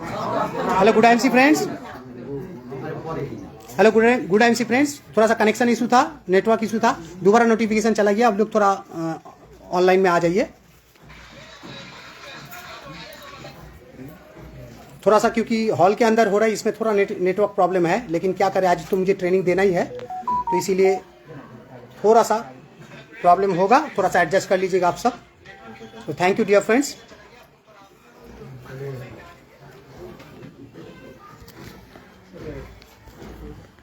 Hello good MC friends, hello good MC friends. थोड़ा सा connection issue था, network issue था, दोबारा नोटिफिकेशन चला गया। अब लोग थोड़ा ऑनलाइन में आ जाइए। थोड़ा सा क्योंकि हॉल के अंदर हो रहा है, इसमें थोड़ा नेटवर्क प्रॉब्लम है, लेकिन क्या करें, आज तो मुझे ट्रेनिंग देना ही है, तो इसीलिए थोड़ा सा प्रॉब्लम होगा। थोड़ा सा एडजस्ट कर लीजिएगा आप सब। तो थैंक यू डियर फ्रेंड्स।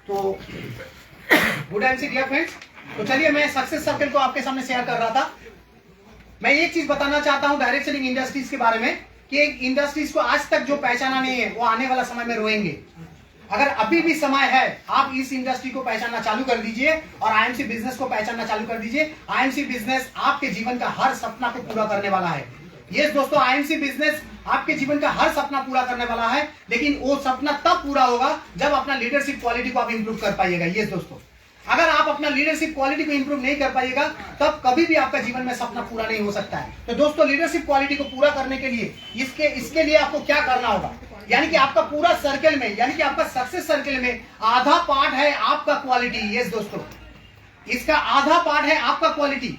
तो गुड एमसी डियर फ्रेंड्स। तो चलिए, मैं सक्सेस सर्कल को आपके सामने शेयर कर रहा था। मैं एक चीज बताना चाहता हूं डायरेक्ट सेलिंग इंडस्ट्रीज के बारे में कि एक इंडस्ट्रीज को आज तक जो पहचाना नहीं है वो आने वाला समय में रोएंगे। अगर अभी भी समय है, आप इस इंडस्ट्री को पहचानना चालू कर दीजिए और आईएमसी बिजनेस को पहचानना चालू कर दीजिए। आईएमसी बिजनेस आपके जीवन का हर सपना को पूरा करने वाला है। यस दोस्तों, आईएमसी बिजनेस आपके जीवन का हर सपना पूरा करने वाला है, लेकिन वो सपना तब पूरा होगा जब अपना लीडरशिप क्वालिटी को आप इंप्रूव कर पाइएगा। यस दोस्तों, अगर आप अपना लीडरशिप क्वालिटी को इंप्रूव नहीं कर पाइएगा तब कभी भी आपका जीवन में सपना पूरा नहीं हो सकता है। तो दोस्तों, लीडरशिप क्वालिटी को पूरा करने के लिए इसके लिए आपको क्या करना होगा, यानी कि आपका पूरा सर्कल में, यानी कि आपका सक्सेस सर्कल में आधा पार्ट है आपका क्वालिटी। यस दोस्तों, इसका आधा पार्ट है आपका क्वालिटी,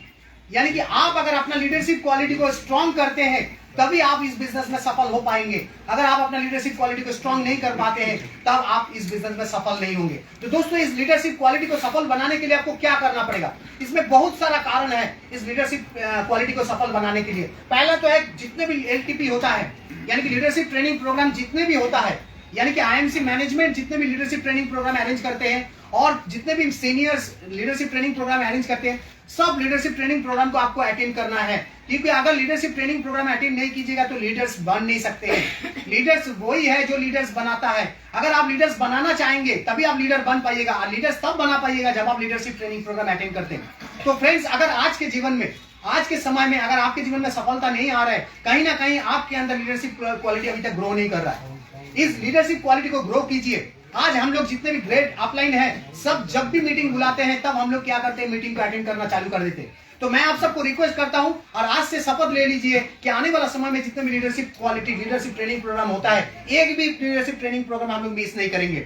यानी कि आप अगर अपना लीडरशिप क्वालिटी को स्ट्रांग करते हैं तभी आप इस बिजनेस में सफल हो पाएंगे। अगर आप अपना लीडरशिप क्वालिटी को स्ट्रांग नहीं कर पाते हैं तब आप इस बिजनेस में सफल नहीं होंगे। तो दोस्तों, इस लीडरशिप क्वालिटी को सफल बनाने के लिए आपको क्या करना पड़ेगा, इसमें बहुत सारा कारण है इस लीडरशिप क्वालिटी को सफल बनाने के लिए। पहला तो है, जितने भी एलटीपी होता है, यानी कि लीडरशिप ट्रेनिंग प्रोग्राम जितने भी होता है, यानी कि आईएमसी मैनेजमेंट जितने भी लीडरशिप ट्रेनिंग प्रोग्राम अरेंज करते हैं और जितने भी seniors leadership training programme arrange करते हैं, सब लीडरशिप ट्रेनिंग प्रोग्राम को आपको अटेंड करना है। क्योंकि अगर लीडरशिप ट्रेनिंग प्रोग्राम अटेंड नहीं कीजिएगा तो लीडर्स बन नहीं सकते हैं। लीडर्स वही है जो लीडर्स बनाता है। अगर आप लीडर्स बनाना चाहेंगे तभी आप लीडर बन पाइएगा, और लीडर्स तब बना पाइएगा जब आप लीडरशिप ट्रेनिंग प्रोग्राम अटेंड करते हैं। तो फ्रेंड्स, अगर आज के जीवन में, आज के समय में अगर आपके जीवन में सफलता नहीं आ रहा है, कहीं ना कहीं आपके अंदर लीडरशिप क्वालिटी अभी तक ग्रो नहीं कर रहा है। इस लीडरशिप क्वालिटी को ग्रो कीजिए। आज हम लोग जितने भी ग्रेट अपलाइन हैं, सब जब भी मीटिंग बुलाते हैं तब हम लोग क्या करते हैं, मीटिंग को अटेंड करना चालू कर देते हैं। तो मैं आप सबको रिक्वेस्ट करता हूं और आज से शपथ ले लीजिए कि आने वाला समय में जितने भी leadership quality, leadership training programme होता है, एक भी लीडरशिप ट्रेनिंग प्रोग्राम हम लोग मिस नहीं करेंगे।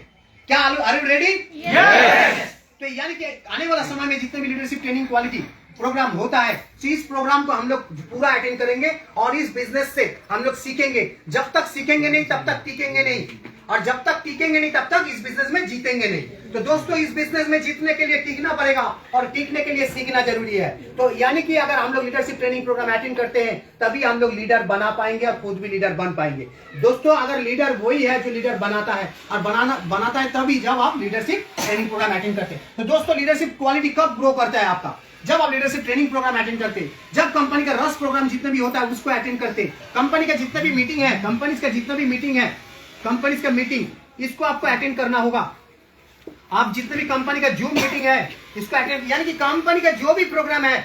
क्या आर यू रेडी? तो यानी कि आने वाला समय में जितने भी लीडरशिप ट्रेनिंग क्वालिटी प्रोग्राम होता है, तो इस प्रोग्राम को हम लोग पूरा अटेंड करेंगे और इस बिजनेस से हम लोग सीखेंगे। जब तक सीखेंगे नहीं तब तक टीकेंगे नहीं, और जब तक टीकेंगे नहीं तब तक इस बिजनेस में जीतेंगे नहीं। तो दोस्तों, इस बिजनेस में जीतने के लिए टीकना पड़ेगा और टीकने के लिए सीखना जरूरी है। तो यानी कि अगर हम लोग लीडरशिप ट्रेनिंग प्रोग्राम अटेंड करते हैं तभी हम लोग लीडर बना पाएंगे और खुद भी लीडर बन पाएंगे। दोस्तों, अगर लीडर वही है जो लीडर बनाता है, और बनाता है तभी जब आप लीडरशिप ट्रेनिंग प्रोग्राम अटेंड करते हैं। तो दोस्तों, लीडरशिप क्वालिटी कब ग्रो करता है आपका, जब आप लीडरशिप ट्रेनिंग प्रोग्राम अटेंड करते हैं, जब कंपनी का रस प्रोग्राम जितने भी होता है उसको अटेंड करते हैं, कंपनी का जितना भी मीटिंग है, कंपनी का जितना भी मीटिंग है, कंपनी का मीटिंग, इसको आपको अटेंड करना होगा। आप जितने भी कंपनी का जूम मीटिंग है इसको अटेंड, यानी कि कंपनी का जो भी प्रोग्राम है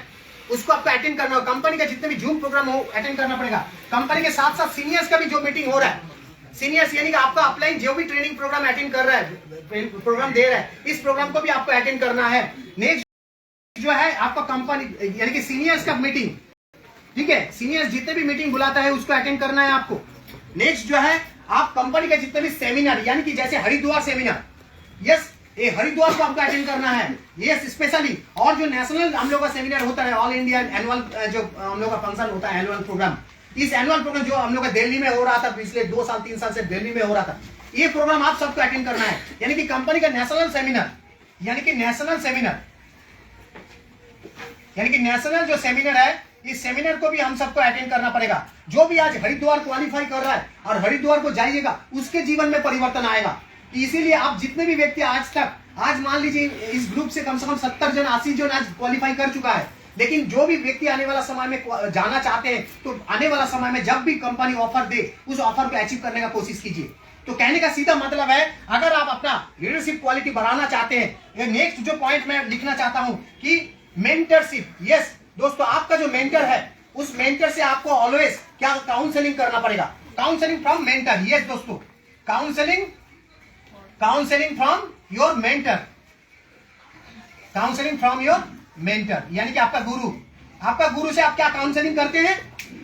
उसको आपको अटेंड करना होगा। कंपनी का जितने भी जूम प्रोग्राम हो अटेंड करना पड़ेगा। कंपनी के साथ साथ सीनियर्स का भी जो मीटिंग हो रहा है, सीनियर्स यानी कि आपका अपलाइन जो भी ट्रेनिंग प्रोग्राम अटेंड कर रहा है, प्रोग्राम दे रहा है, इस प्रोग्राम को भी आपको अटेंड करना है। नेक्स्ट जो है आपका कंपनी यानी कि सीनियर्स का मीटिंग, ठीक है, सीनियर्स जितने भी मीटिंग बुलाता है उसको अटेंड करना है आपको। नेक्स्ट जो है आप कंपनी के जितने भी सेमिनार, यानी कि जैसे हरिद्वार सेमिनार, यस, ये हरिद्वार को आपको अटेंड करना है, यस स्पेशली। और जो नेशनल हम लोग का सेमिनार होता है, ऑल इंडिया एनुअल जो हम लोग का फंक्शन होता है, एनुअल प्रोग्राम, इस एनुअल प्रोग्राम जो हम लोग का दिल्ली में हो रहा था पिछले 2 साल 3 साल से दिल्ली में हो रहा था, ये प्रोग्राम आप सबको अटेंड करना है। यानी कि कंपनी का नेशनल सेमिनार, यानी कि नेशनल सेमिनार, यानी कि नेशनल जो सेमिनार है, इस सेमिनार को भी हम सबको अटेंड करना पड़ेगा। जो भी आज हरिद्वार क्वालिफाई कर रहा है और हरिद्वार को जाइएगा, उसके जीवन में परिवर्तन आएगा। इसीलिए आप जितने भी व्यक्ति आज तक, आज मान लीजिए इस ग्रुप से कम 70 जन 80 जन आज क्वालिफाई कर चुका है, लेकिन जो भी व्यक्ति आने वाला समय में जाना चाहते हैं, तो आने वाला समय में जब भी कंपनी ऑफर दे, उस ऑफर को अचीव करने का कोशिश कीजिए। तो कहने का सीधा मतलब है, अगर आप अपना लीडरशिप क्वालिटी बढ़ाना चाहते हैं, नेक्स्ट जो पॉइंट मैं लिखना चाहता हूं कि मेंटरशिप। यस दोस्तों, आपका जो मेंटर है, उस मेंटर से आपको ऑलवेज क्या काउंसलिंग करना पड़ेगा, काउंसलिंग फ्रॉम मेंटर। यस दोस्तों, counselling from your mentor, counselling from your mentor, यानी कि आपका गुरु से आप क्या काउंसलिंग करते हैं,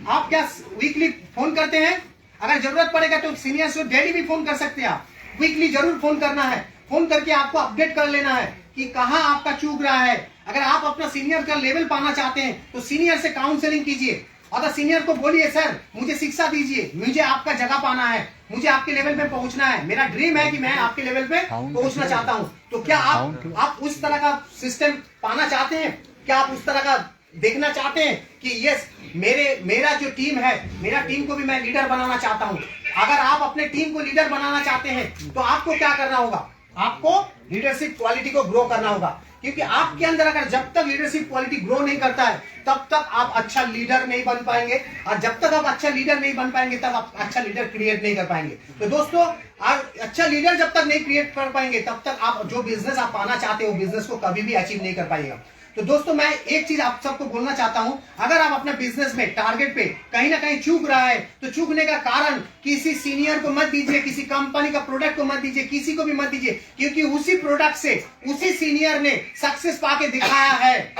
आप क्या वीकली फोन करते हैं, अगर जरूरत पड़ेगा तो सीनियर्स को डेली भी फोन कर सकते हैं आप, वीकली जरूर फोन करना है, फोन करके आपको अपडेट कर लेना है कि कहां आपका चूक रहा है। अगर आप अपना सीनियर का लेवल पाना चाहते हैं तो सीनियर से काउंसलिंग कीजिए, अगर सीनियर को बोलिए सर मुझे शिक्षा दीजिए, मुझे आपका जगह पाना है, मुझे आपके लेवल पे पहुंचना है, मेरा ड्रीम है कि मैं आपके लेवल पे पहुंचना चाहता हूं। तो क्या आप उस तरह का सिस्टम पाना चाहते हैं? क्या आप उस तरह का देखना चाहते हैं कि यस मेरा जो टीम है, मेरा टीम को भी मैं लीडर बनाना चाहता हूं? अगर आप अपने टीम को लीडर बनाना चाहते हैं तो आपको क्या करना होगा? आपको लीडरशिप क्वालिटी को ग्रो करना होगा, क्योंकि आपके अंदर अगर जब तक लीडरशिप क्वालिटी ग्रो नहीं करता है तब तक आप अच्छा लीडर नहीं बन पाएंगे, और जब तक आप अच्छा लीडर नहीं बन पाएंगे तब आप अच्छा लीडर क्रिएट नहीं कर पाएंगे। तो दोस्तों आप अच्छा लीडर जब तक नहीं क्रिएट कर पाएंगे तब तक आप जो बिजनेस आप पाना चाहते हो बिजनेस को कभी भी अचीव नहीं कर पाएगा। तो दोस्तों मैं एक चीज आप सबको बोलना चाहता हूं, अगर आप अपने बिजनेस में टारगेट पे कहीं ना कहीं चूक रहा है तो चूकने का कारण किसी सीनियर को मत दीजिए, किसी कंपनी का प्रोडक्ट को मत दीजिए, किसी को भी मत दीजिए, क्योंकि उसी प्रोडक्ट से उसी सीनियर ने सक्सेस पाके दिखाया है,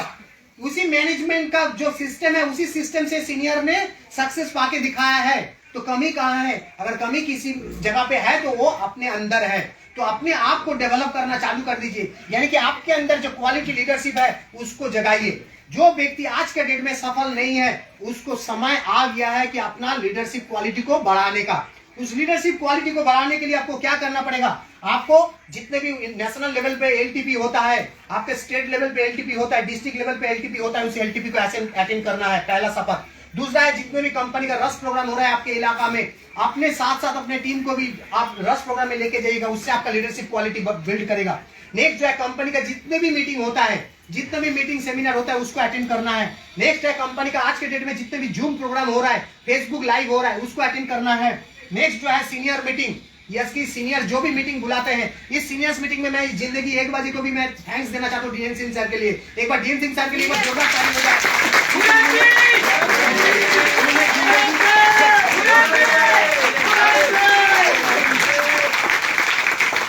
उसी मैनेजमेंट का जो सिस्टम है उसी सिस्टम से सीनियर ने सक्सेस पाके दिखाया है। तो कमी कहां है? अगर कमी किसी जगह पे है तो वो अपने अंदर है। तो अपने आप को डेवलप करना चालू कर दीजिए, यानी कि आपके अंदर जो क्वालिटी लीडरशिप है उसको जगाइए। जो व्यक्ति आज के डेट में सफल नहीं है उसको समय आ गया है कि अपना लीडरशिप क्वालिटी को बढ़ाने का। उस लीडरशिप क्वालिटी को बढ़ाने के लिए आपको क्या करना पड़ेगा? आपको जितने भी नेशनल लेवल पे एलटीपी होता है, आपके स्टेट लेवल पे एलटीपी होता है, डिस्ट्रिक्ट लेवल पे एलटीपी होता है, उस एलटीपी को अटेंड करना है, पहला शपथ। दूसरा है जितने भी कंपनी का रस प्रोग्राम हो रहा है आपके इलाका में, अपने साथ साथ अपने टीम को भी आप रस प्रोग्राम में लेके जाइएगा, उससे आपका लीडरशिप क्वालिटी बिल्ड करेगा। नेक्स्ट जो है कंपनी का जितने भी मीटिंग होता है, जितने भी मीटिंग सेमिनार होता है उसको अटेंड करना है। नेक्स्ट है कंपनी का आज के डेट में जितने भी जूम प्रोग्राम हो रहा है, फेसबुक लाइव हो रहा है, उसको अटेंड करना है। नेक्स्ट जो है सीनियर मीटिंग, यस की सीनियर जो भी मीटिंग बुलाते हैं, इस सीनियर्स मीटिंग में मैं जिंदगी एक बाजी को भी मैं थैंक्स देना चाहता हूँ डीएन सिंह सर के लिए। एक बार डीएन सिंह सर के लिए जोरदार ताली हो जाए।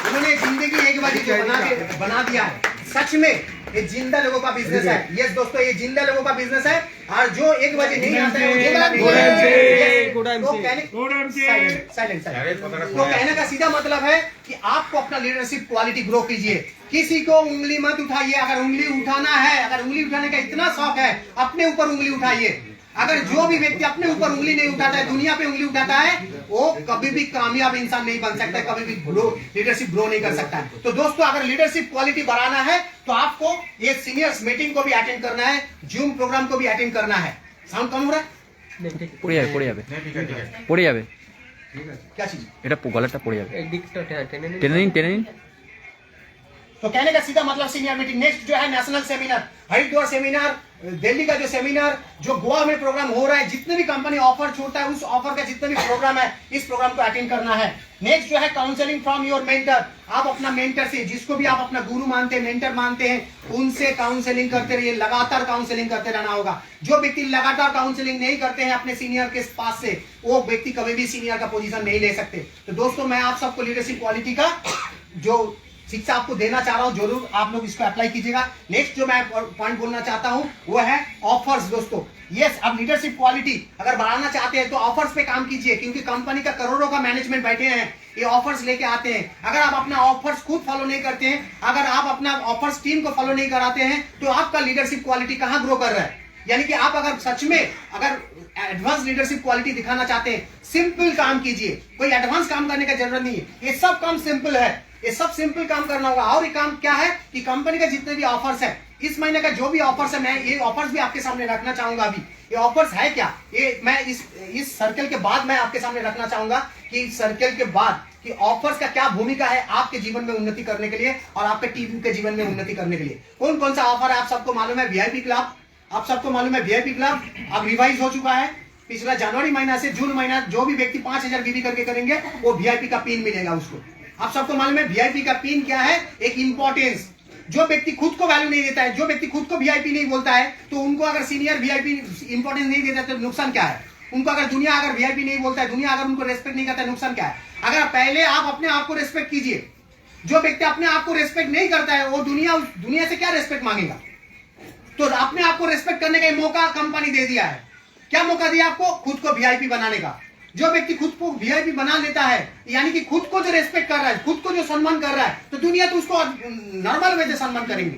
उन्होंने जिंदगी एक बाजी को बना दिया है। सच में ये जिंदा लोगों का बिजनेस है। यस दोस्तों ये जिंदा लोगों का बिजनेस है, और जो एक बजे नहीं आता है तो कहने का सीधा मतलब है कि आपको अपना लीडरशिप क्वालिटी ग्रो कीजिए। किसी को उंगली मत उठाइए, अगर उंगली उठाना है, अगर उंगली उठाने का इतना शौक है अपने ऊपर उंगली उठाइए। अगर जो भी व्यक्ति अपने ऊपर उंगली नहीं उठाता है, दुनिया पे उंगली उठाता है, वो कभी भी कामयाब इंसान नहीं बन सकता है, कभी भी लीडरशिप ग्रो नहीं कर सकता है। तो दोस्तों अगर लीडरशिप क्वालिटी बढ़ाना है तो आपको ये सीनियर्स मीटिंग को भी अटेंड करना है, जूम प्रोग्राम को भी अटेंड करना है। साउंड कम हो रहा है? पड़े जाबे क्या चीज? এটা গলাটা পড়ে যাবে টেনে নিন। तो कहने का सीधा मतलब सीनियर मीटिंग। नेक्स्ट जो है national seminar, Haridwar seminar, Delhi का जो सेमिनार, जो गोवा में प्रोग्राम हो रहा है, जितने भी कंपनी ऑफर छोड़ता है उस ऑफर का जितने भी प्रोग्राम है इस प्रोग्राम को अटेंड करना है। नेक्स्ट जो है काउंसलिंग फ्रॉम योर मेंटर, आप अपना मेंटर से, जिसको भी आप अपना गुरु मानते हैं, मेंटर मानते हैं, उनसे काउंसलिंग करते रहिए, लगातार काउंसलिंग करते रहना होगा। जो व्यक्ति लगातार काउंसलिंग नहीं करते हैं अपने सीनियर के पास से, वो व्यक्ति कभी भी सीनियर का पोजीशन नहीं ले सकते। तो दोस्तों मैं आप सबको लीडरशिप क्वालिटी का जो शिक्षा आपको देना चाह रहा हूं, जरूर आप लोग इसको अप्लाई कीजिएगा। नेक्स्ट जो मैं पॉइंट बोलना चाहता हूं वो है ऑफर्स। दोस्तों यस, अब लीडरशिप क्वालिटी अगर बढ़ाना चाहते हैं तो ऑफर्स पे काम कीजिए, क्योंकि कंपनी का करोड़ों का मैनेजमेंट बैठे हैं, ये ऑफर्स लेके आते हैं। अगर आप अपना ऑफर्स खुद फॉलो नहीं करते हैं, अगर आप अपना ऑफर्स टीम को फॉलो नहीं कराते हैं, तो आपका लीडरशिप क्वालिटी कहां ग्रो कर रहा है? यानी कि आप अगर सच में अगर एडवांस लीडरशिप क्वालिटी दिखाना चाहते हैं, सिंपल काम कीजिए, कोई एडवांस काम करने का जरूरत नहीं है, ये सब काम सिंपल है, ये सब सिंपल काम करना होगा। और ये काम क्या है कि कंपनी का जितने भी ऑफर्स है, इस महीने का जो भी ऑफर्स है, मैं ये ऑफर्स भी आपके सामने रखना चाहूंगा। अभी ये ऑफर्स है क्या, ये मैं इस सर्कल के बाद मैं आपके सामने रखना चाहूंगा कि इस सर्कल के बाद कि ऑफर्स का क्या भूमिका है आपके जीवन में उन्नति करने के लिए और आपके टीम के जीवन में उन्नति करने के लिए। कौन कौन सा ऑफर है आप सबको मालूम है? वीआईपी क्लब, आप सबको मालूम है वीआईपी क्लब अब रिवाइज हो चुका है। पिछला जनवरी महीना से जून महीना जो भी व्यक्ति 5000 बीबी करके करेंगे वो वीआईपी का पिन मिलेगा उसको। आप सबको मालूम है वीआईपी का पिन क्या है? एक इंपॉर्टेंस। जो व्यक्ति खुद को वैल्यू नहीं देता है, जो व्यक्ति खुद को वीआईपी नहीं बोलता है, तो उनको अगर सीनियर वीआईपी इंपॉर्टेंस नहीं देता तो नुकसान क्या है? उनको अगर दुनिया अगर वीआईपी नहीं बोलता है, दुनिया अगर उनको रेस्पेक्ट नहीं करता है, नुकसान क्या है? अगर पहले आप अपने आप को रेस्पेक्ट कीजिए। जो व्यक्ति अपने आप को रेस्पेक्ट नहीं करता है वो दुनिया से क्या रेस्पेक्ट मांगेगा? तो अपने आप को रेस्पेक्ट करने का मौका कंपनी दे दिया है। क्या मौका दिया आपको? खुद को वीआईपी बनाने का। जो व्यक्ति खुद को वीआईपी बना लेता है, यानी कि खुद को जो रेस्पेक्ट कर रहा है, खुद को जो सम्मान कर रहा है, तो दुनिया तो उसको नॉर्मल वे से सम्मान करेंगे।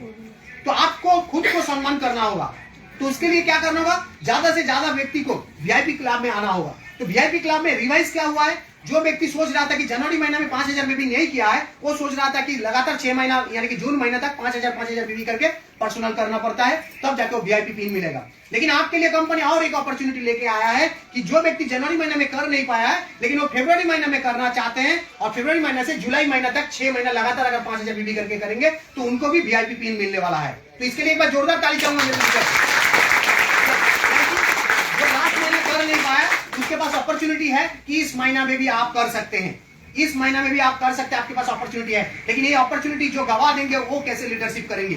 तो आपको खुद को सम्मान करना होगा। तो उसके लिए क्या करना होगा, ज्यादा से ज्यादा व्यक्ति को वीआईपी क्लब में आना होगा। तो वीआईपी क्लब में रिवाइज क्या हुआ है, जो व्यक्ति सोच रहा था कि जनवरी महीना में 5000 बीबी नहीं किया है, वो सोच रहा था कि लगातार 6 महीना यानी कि जून महीना तक 5000 बीबी करके पर्सनल करना पड़ता है, तब जाके वो वीआईपी पिन मिलेगा। लेकिन आपके लिए कंपनी और एक अपॉर्चुनिटी लेके आया है कि जो व्यक्ति जनवरी महीने में कर नहीं पाया है, लेकिन वो फरवरी महीने में करना चाहते हैं, और फरवरी महीने से जुलाई महीना तक 6 महीना लगातार अगर 5000 बीबी करके करेंगे तो उनको भी वीआईपी पिन मिलने वाला है। तो इसके लिए एक बार जोरदार ताली चाहूंगा मेरे जो लास्ट महीने कर नहीं पाया, उसके पास अपॉर्चुनिटी है कि इस महीना में भी आप कर सकते हैं, इस महीना में भी आप कर सकते हैं, आपके पास अपॉर्चुनिटी है। लेकिन ये अपॉर्चुनिटी जो गवा देंगे वो कैसे लीडरशिप करेंगे?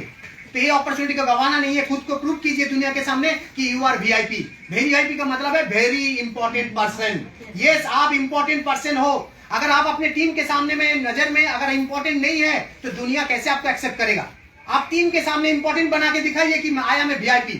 तो ये अपॉर्चुनिटी को गवाना नहीं है, खुद को प्रूव कीजिए दुनिया के सामने कि यू आर वीआईपी। वीआईपी का मतलब है वेरी इंपॉर्टेंट पर्सन। यस, आप इंपॉर्टेंट पर्सन हो। अगर आप अपने टीम के सामने में नजर में अगर इंपॉर्टेंट नहीं है तो दुनिया कैसे आपको एक्सेप्ट करेगा? आप टीम के सामने इंपॉर्टेंट बना के दिखाइए कि मैं आया, मैं वीआईपी।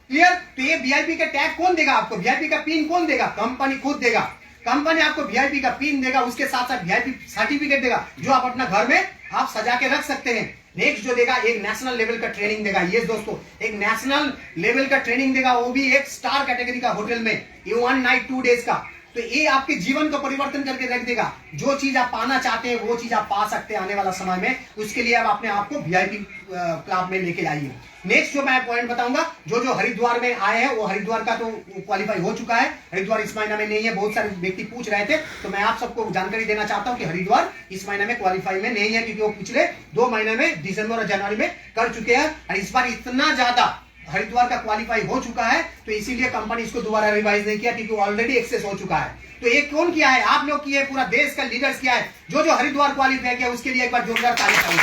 क्लियर? तो ये वीआईपी का टैग कौन देगा आपको? वीआईपी का पिन कौन देगा? कंपनी खुद देगा। कंपनी आपको वीआईपी का पिन देगा, उसके साथ साथ वीआईपी सर्टिफिकेट देगा, जो आप अपना घर में आप सजा के रख सकते हैं। नेक्स्ट जो देगा, एक नेशनल लेवल का ट्रेनिंग देगा। ये दोस्तों, एक नेशनल लेवल का ट्रेनिंग देगा, वो भी एक स्टार कैटेगरी का होटल में, ये 1 नाइट 2 डेज का। तो ये आपके जीवन को परिवर्तन करके रख देगा। जो चीज आप पाना चाहते हैं वो चीज आप पा सकते हैं आने वाला समय में। उसके लिए आप अपने आप को वीआईपी क्लब में लेके आइए। नेक्स्ट जो मैं पॉइंट बताऊंगा, जो हरिद्वार में आए हैं वो हरिद्वार का तो क्वालिफाई हो चुका है। हरिद्वार इस महीना में नहीं है, बहुत सारे व्यक्ति पूछ रहे थे, तो मैं आप सबको जानकारी देना चाहता हूं कि हरिद्वार इस महीने में क्वालिफाई में नहीं है, क्योंकि वो पिछले 2 महीने में दिसंबर और जनवरी में कर चुके हैं। और इस बार इतना ज्यादा हरिद्वार का क्वालिफाई हो चुका है, तो इसीलिए कंपनी इसको दोबारा रिवाइज नहीं किया, क्योंकि ऑलरेडी एक्सेस हो चुका है। तो ये कौन किया है? आप लोग किए, पूरा देश का लीडर्स किया है। जो हरिद्वार क्वालिफाई किया उसके लिए एक बार जोरदार ताली चाहिए।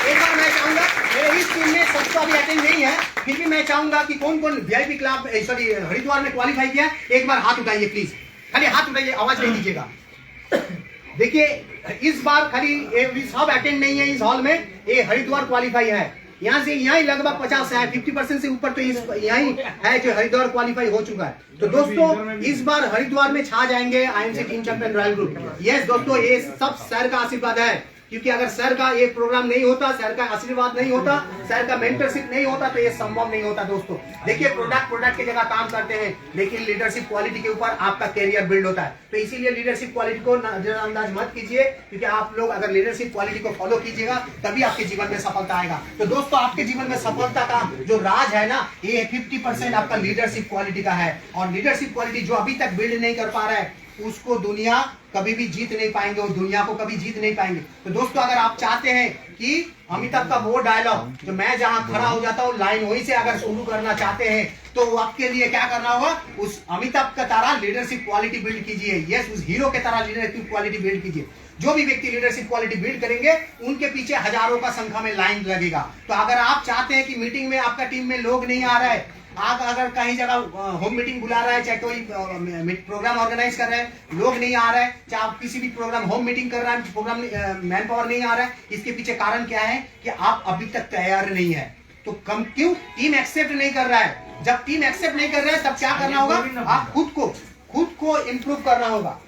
एक बार मैं चाहूंगा, मेरे इस टीम में सबको अभी अटेंड नहीं है, फिर भी मैं चाहूंगा कि कौन कौन वीआईपी क्लब सॉरी हरिद्वार में क्वालिफाई किया, एक बार हाथ उठाइए प्लीज। खाली हाथ उठाइए, आवाज नहीं दीजिएगा। देखिए, इस बार खाली सब अटेंड नहीं है इस हॉल में, ये हरिद्वार क्वालिफाई है। यहाँ से यहाँ ही लगभग 50 है, 50% से ऊपर तो यही है जो हरिद्वार क्वालिफाई हो चुका है। तो दोस्तों, इस बार हरिद्वार में छा जाएंगे IMC team champion royal group. Yes दोस्तों, ये सब सर का आशीर्वाद है, क्योंकि अगर सर का ये प्रोग्राम नहीं होता, सर का आशीर्वाद नहीं होता, सर का मेंटरशिप नहीं होता, तो ये संभव नहीं होता। दोस्तों देखिए, प्रोडक्ट की जगह काम करते हैं, लेकिन लीडरशिप क्वालिटी के ऊपर आपका कैरियर बिल्ड होता है। तो इसीलिए लीडरशिप क्वालिटी को नजरअंदाज मत कीजिए, क्योंकि आप लोग अगर लीडरशिप क्वालिटी को फॉलो कीजिएगा तभी आपके जीवन में सफलता आएगा। तो दोस्तों, आपके जीवन में सफलता का जो राज है ना, ये 50% आपका लीडरशिप क्वालिटी का है। और लीडरशिप क्वालिटी जो अभी तक बिल्ड नहीं कर पा रहा है, उसको दुनिया कभी भी जीत नहीं पाएंगे, और दुनिया को कभी जीत नहीं पाएंगे। तो दोस्तों, अगर आप चाहते हैं कि अमिताभ का वो डायलॉग जो मैं जहां खड़ा हो जाता हूँ लाइन वहीं से अगर शुरू करना चाहते हैं, तो आपके लिए क्या करना होगा? उस अमिताभ का तरह लीडरशिप क्वालिटी बिल्ड कीजिए। यस, उस हीरो के तरह लीडरशिप क्वालिटी बिल्ड कीजिए। जो भी व्यक्ति लीडरशिप क्वालिटी बिल्ड करेंगे, उनके पीछे हजारों का संख्या में लाइन लगेगा। तो अगर आप चाहते हैं कि मीटिंग में आपका टीम में लोग नहीं आ रहा है, आप अगर कहीं जगह होम मीटिंग बुला रहा है, चाहे कोई प्रोग्राम ऑर्गेनाइज कर रहे हैं, लोग नहीं आ रहे हैं, चाहे आप किसी भी प्रोग्राम होम मीटिंग कर रहे हैं, प्रोग्राम मैन पावर नहीं आ रहा है, इसके पीछे कारण क्या है कि आप अभी तक तैयार नहीं है। तो क्यों टीम एक्सेप्ट नहीं कर रहा है? जब टीम एक्सेप्ट नहीं कर रहा है, तब क्या करना होगा? आप खुद को इम्प्रूव करना होगा,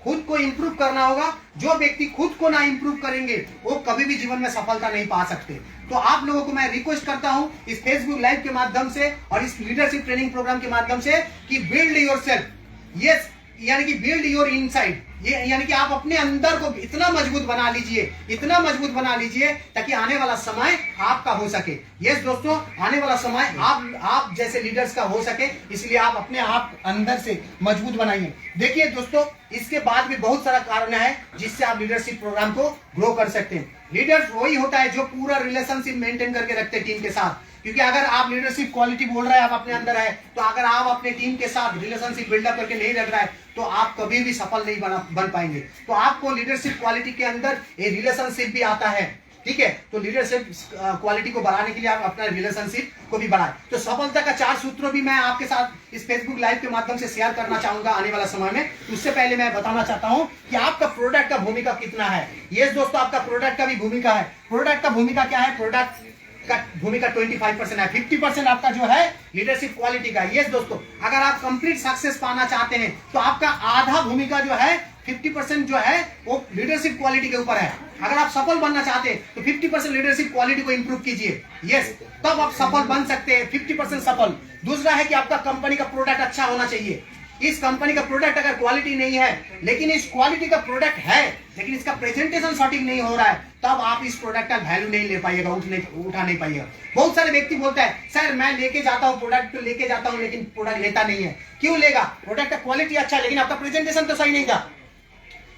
खुद को इंप्रूव करना होगा। जो व्यक्ति खुद को ना इंप्रूव करेंगे, वो कभी भी जीवन में सफलता नहीं पा सकते। तो आप लोगों को मैं रिक्वेस्ट करता हूं इस फेसबुक लाइव के माध्यम से और इस लीडरशिप ट्रेनिंग प्रोग्राम के माध्यम से कि बिल्ड योरसेल्फ। यस, यानी कि बिल्ड योर इनसाइड, ये यानी कि आप अपने अंदर को इतना मजबूत बना लीजिए, इतना मजबूत बना लीजिए, ताकि आने वाला समय आपका हो सके। यस दोस्तों, आने वाला समय आप जैसे लीडर्स का हो सके, इसलिए आप अपने आप अंदर से मजबूत बनाइए। देखिए दोस्तों, इसके बाद भी बहुत सारा कारण है जिससे आप लीडरशिप प्रोग्राम को ग्रो कर सकते हैं। लीडर्स वही होता है जो पूरा रिलेशनशिप मेंटेन करके रखते हैं टीम के साथ। क्योंकि अगर आप लीडरशिप क्वालिटी बोल रहे हैं, आप अपने अंदर है, तो अगर आप अपने टीम के साथ रिलेशनशिप बिल्डअप करके नहीं रख रहा है, तो आप कभी भी सफल नहीं बन पाएंगे। तो आपको लीडरशिप क्वालिटी के अंदर ये रिलेशनशिप भी आता है, ठीक है? तो लीडरशिप क्वालिटी को बढ़ाने के लिए आप अपना रिलेशनशिप को भी बढ़ाएं। तो सफलता का 4 सूत्र भी मैं आपके साथ इस फेसबुक लाइव के माध्यम से शेयर करना चाहूंगा आने वाला समय में। उससे पहले मैं बताना चाहता हूं कि आपका प्रोडक्ट का भूमिका कितना है। यस दोस्तों, आपका प्रोडक्ट का भी भूमिका है। प्रोडक्ट का भूमिका क्या है? प्रोडक्ट का भूमिका 25% है, 50% आपका जो है लीडरशिप क्वालिटी का। यस दोस्तों, अगर आप कंप्लीट सक्सेस पाना चाहते हैं तो आपका आधा भूमिका जो है 50% जो है वो लीडरशिप क्वालिटी के ऊपर है। अगर आप सफल बनना चाहते हैं तो 50% लीडरशिप क्वालिटी को इंप्रूव कीजिए। यस, तब आप सफल बन सकते हैं, 50% सफल। दूसरा है कि आपका कंपनी का प्रोडक्ट अच्छा होना चाहिए। इस कंपनी का प्रोडक्ट अगर क्वालिटी नहीं है, लेकिन इस क्वालिटी का प्रोडक्ट है लेकिन इसका प्रेजेंटेशन सटीक नहीं हो रहा है, तब आप इस प्रोडक्ट का वैल्यू नहीं ले पाइएगा, उठा नहीं पाइएगा। बहुत सारे व्यक्ति बोलते हैं सर मैं लेके जाता हूं प्रोडक्ट तो लेके जाता हूं लेकिन प्रोडक्ट लेता नहीं है। क्यों लेगा? प्रोडक्ट का क्वालिटी अच्छा है लेकिन आपका प्रेजेंटेशन तो सही नहीं था।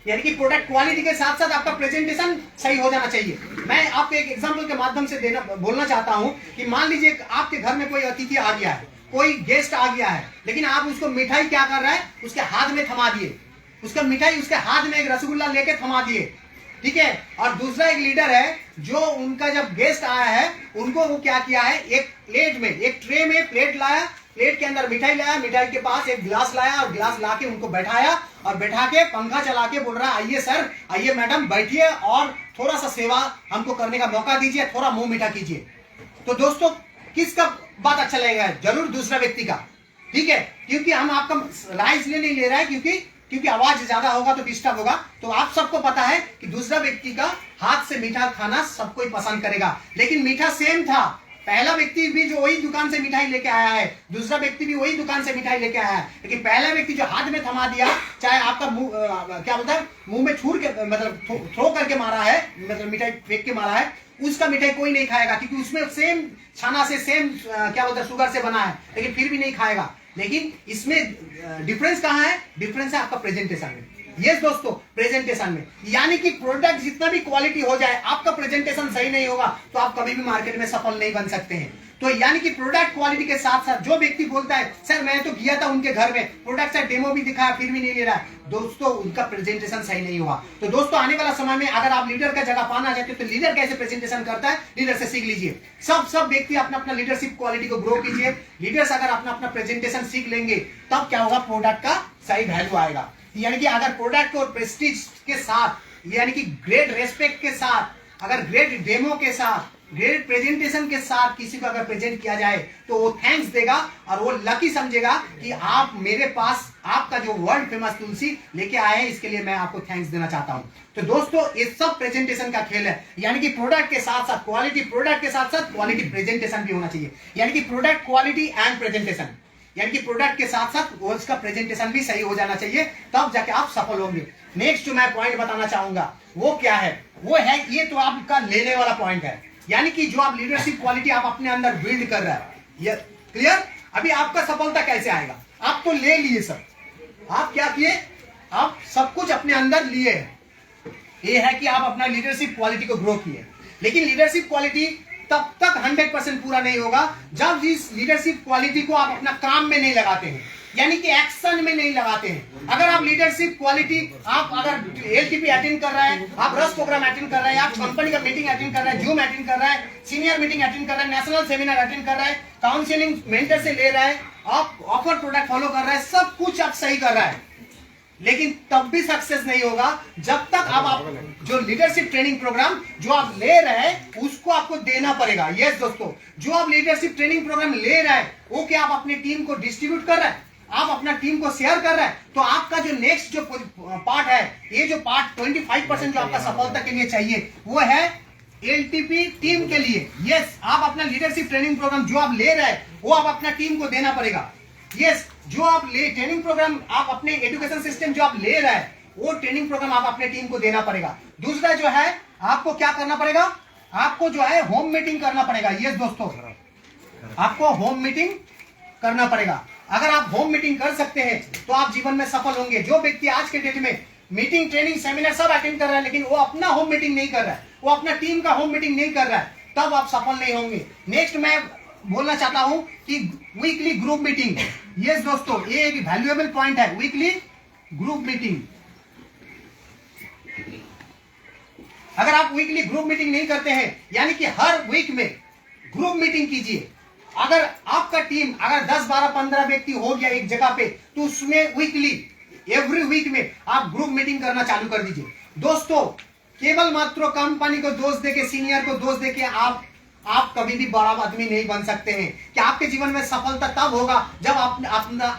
यानी कि प्रोडक्ट क्वालिटी के साथ साथ आपका प्रेजेंटेशन सही हो जाना चाहिए। मैं आपको एक एग्जांपल के माध्यम से बोलना चाहता हूं कि मान लीजिए आपके घर में कोई अतिथि आ गया है, कोई गेस्ट आ गया है, लेकिन आप उसको मिठाई क्या कर रहा है, उसके हाथ में थमा दिए, उसका मिठाई उसके हाथ में एक रसगुल्ला लेके थमा दिए, ठीक है। और दूसरा एक लीडर है जो उनका जब गेस्ट आया है उनको वो क्या किया है, एक प्लेट में, एक ट्रे में प्लेट लाया, प्लेट के अंदर मिठाई लाया, मिठाई के पास एक गिलास लाया और गिलास लाके उनको बैठाया और बैठा के पंखा चला के बोल रहा है आइए सर, आइए मैडम बैठिए और थोड़ा सा सेवा हमको करने का मौका दीजिए, थोड़ा मुंह मीठा कीजिए। तो दोस्तों किसका बात अच्छा लगेगा? जरूर दूसरा व्यक्ति का, ठीक है। क्योंकि हम आपका राय इसलिए नहीं ले रहा है क्योंकि आवाज ज्यादा होगा तो डिस्टर्ब होगा। तो आप सबको पता है कि दूसरा व्यक्ति का हाथ से मीठा खाना सब कोई पसंद करेगा, लेकिन मीठा सेम था। पहला व्यक्ति भी जो वही दुकान से मिठाई लेके आया है, दूसरा व्यक्ति भी वही दुकान से मिठाई लेके आया है, लेकिन पहला व्यक्ति जो हाथ में थमा दिया, चाहे आपका मुंह क्या बोलता है, मुंह में छूर के मतलब थ्रो करके मारा है, मतलब मिठाई फेंक के मारा है, उसका मिठाई कोई नहीं खाएगा क्योंकि उसमें सेम छाना से सेम क्या बोलते हैं शुगर से बना है, लेकिन फिर भी नहीं खाएगा। लेकिन इसमें डिफरेंस कहाँ है? डिफरेंस है आपका प्रेजेंटेशन में। यस दोस्तों, प्रेजेंटेशन में। यानी कि प्रोडक्ट जितना भी क्वालिटी हो जाए, आपका प्रेजेंटेशन सही नहीं होगा तो आप कभी भी मार्केट में सफल नहीं बन सकते हैं। तो यानी कि प्रोडक्ट क्वालिटी के साथ साथ जो व्यक्ति बोलता है सर मैं तो गया था उनके घर में, प्रोडक्ट का डेमो भी दिखाया फिर भी नहीं ले रहा है, दोस्तों उनका प्रेजेंटेशन सही नहीं हुआ। तो दोस्तों आने वाला समय में अगर आप लीडर का जगह पाना चाहते हो तो लीडर कैसे प्रेजेंटेशन करता है, लीडर से सीख लीजिए। सब व्यक्ति अपना अपना लीडरशिप क्वालिटी को ग्रो कीजिए। लीडर्स अगर अपना अपना प्रेजेंटेशन सीख लेंगे तब क्या होगा, प्रोडक्ट का सही वैल्यू आएगा। यानी कि अगर प्रोडक्ट को प्रेस्टीज के साथ, यानी कि ग्रेट रेस्पेक्ट के साथ, अगर ग्रेट डेमो के साथ, ग्रेट प्रेजेंटेशन के साथ किसी को अगर प्रेजेंट किया जाए तो वो थैंक्स देगा और वो लकी समझेगा कि आप मेरे पास आपका जो वर्ल्ड फेमस तुलसी लेके आए हैं, इसके लिए मैं आपको थैंक्स देना चाहता हूं। तो दोस्तों ये सब प्रेजेंटेशन का खेल है। यानी कि प्रोडक्ट के साथ साथ क्वालिटी, प्रोडक्ट के साथ साथ क्वालिटी प्रेजेंटेशन भी होना चाहिए। यानी कि प्रोडक्ट क्वालिटी एंड प्रेजेंटेशन, यानी कि प्रोडक्ट के साथ साथ उसका प्रेजेंटेशन भी सही हो जाना चाहिए, तब जाके आप सफल होंगे। नेक्स्ट जो मैं पॉइंट बताना चाहूंगा वो क्या है, वो है, ये तो आपका लेने वाला पॉइंट है। यानी कि जो आप लीडरशिप क्वालिटी आप अपने अंदर बिल्ड कर रहे हैं, ये क्लियर। अभी आपका सफलता कैसे आएगा? आप तो ले लिए सब, आप क्या किए, आप सब कुछ अपने अंदर लिए। ये है कि आप अपना लीडरशिप क्वालिटी को ग्रो किए, लेकिन लीडरशिप क्वालिटी तब तक 100% पूरा नहीं होगा जब इस लीडरशिप क्वालिटी को आप अपना काम में नहीं लगाते हैं, यानी कि एक्शन में नहीं लगाते हैं। अगर आप लीडरशिप क्वालिटी, आप अगर एलटीपी अटेंड कर रहे हैं, आप रस प्रोग्राम अटेंड कर रहे हैं, आप कंपनी का मीटिंग अटेंड कर रहे हैं, जूम अटेंड कर रहे हैं, सीनियर मीटिंग अटेंड कर रहे हैं, नेशनल सेमिनार अटेंड कर रहे हैं, काउंसलिंग मेंटर से ले रहे हैं, आप ऑफर प्रोडक्ट फॉलो कर रहे हैं, सब कुछ आप सही कर रहे हैं, लेकिन तब भी सक्सेस नहीं होगा जब तक आप जो लीडरशिप ट्रेनिंग प्रोग्राम जो आप ले रहे हैं उसको आपको देना पड़ेगा। यस दोस्तों, जो आप लीडरशिप ट्रेनिंग प्रोग्राम ले रहे हैं वो क्या आप अपनी टीम को डिस्ट्रीब्यूट कर रहे हैं, आप अपना टीम को शेयर कर रहे हैं, तो आपका जो नेक्स्ट जो पार्ट है, ये जो पार्ट 25% जो आपका सफलता के लिए चाहिए वो है एलटीपी टीम के लिए। यस, आप अपना लीडरशिप ट्रेनिंग प्रोग्राम जो आप ले रहे हैं वो आप अपना टीम को देना पड़ेगा। यस, जो आप ट्रेनिंग प्रोग्राम आप अपने एजुकेशन सिस्टम जो आप ले रहे हैं वो ट्रेनिंग प्रोग्राम आप अपने टीम को देना पड़ेगा। दूसरा जो है आपको क्या करना पड़ेगा, आपको जो है होम मीटिंग करना पड़ेगा। यस दोस्तों, आपको होम मीटिंग करना पड़ेगा। अगर आप होम मीटिंग कर सकते हैं तो आप जीवन में सफल होंगे। जो व्यक्ति आज के डेट में मीटिंग, ट्रेनिंग, सेमिनार सब अटेंड कर रहा है लेकिन वो अपना होम मीटिंग नहीं कर रहा है, वो अपना टीम का होम मीटिंग नहीं कर रहा है, तब आप सफल नहीं होंगे। नेक्स्ट मैं बोलना चाहता हूं कि वीकली ग्रुप मीटिंग। यस दोस्तों, ये एक वैल्यूएबल पॉइंट है, वीकली ग्रुप मीटिंग। अगर आप वीकली ग्रुप मीटिंग नहीं करते हैं, यानी कि हर वीक में ग्रुप मीटिंग कीजिए। अगर आपका टीम अगर 10, 12, 15 व्यक्ति हो गया एक जगह पे, तो उसमें वीकली, एवरी वीक में आप ग्रुप मीटिंग करना चालू कर दीजिए। दोस्तों, केवल मात्र कंपनी को दोष देके, सीनियर को दोष देके आप आप कभी भी बड़ा आदमी नहीं बन सकते हैं। कि आपके जीवन में सफलता तब होगा जब आप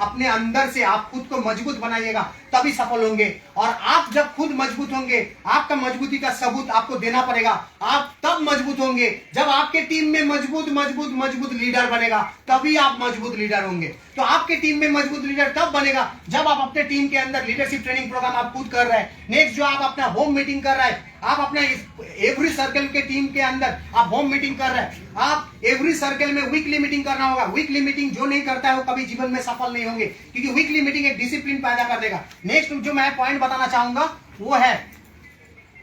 अपने अंदर से आप खुद को मजबूत बनाइएगा, तभी सफल होंगे। और आप जब खुद मजबूत होंगे, आपका मजबूती का सबूत आपको देना पड़ेगा। आप तब मजबूत होंगे जब आपके टीम में मजबूत मजबूत मजबूत लीडर बनेगा, तभी आप मजबूत लीडर होंगे। तो आपके टीम में मजबूत लीडर तब बनेगा जब आप अपने टीम के अंदर लीडरशिप ट्रेनिंग प्रोग्राम आप खुद कर रहे हैं। नेक्स्ट, जो आप अपना होम मीटिंग कर रहे हैं, आप अपने एवरी सर्कल के टीम के अंदर आप होम मीटिंग कर रहे हैं, आप एवरी सर्कल में वीकली मीटिंग करना होगा। वीकली मीटिंग जो नहीं करता है वो कभी जीवन में सफल नहीं होंगे, क्योंकि वीकली मीटिंग एक डिसिप्लिन पैदा कर देगा। नेक्स्ट जो मैं पॉइंट बताना चाहूंगा वो है,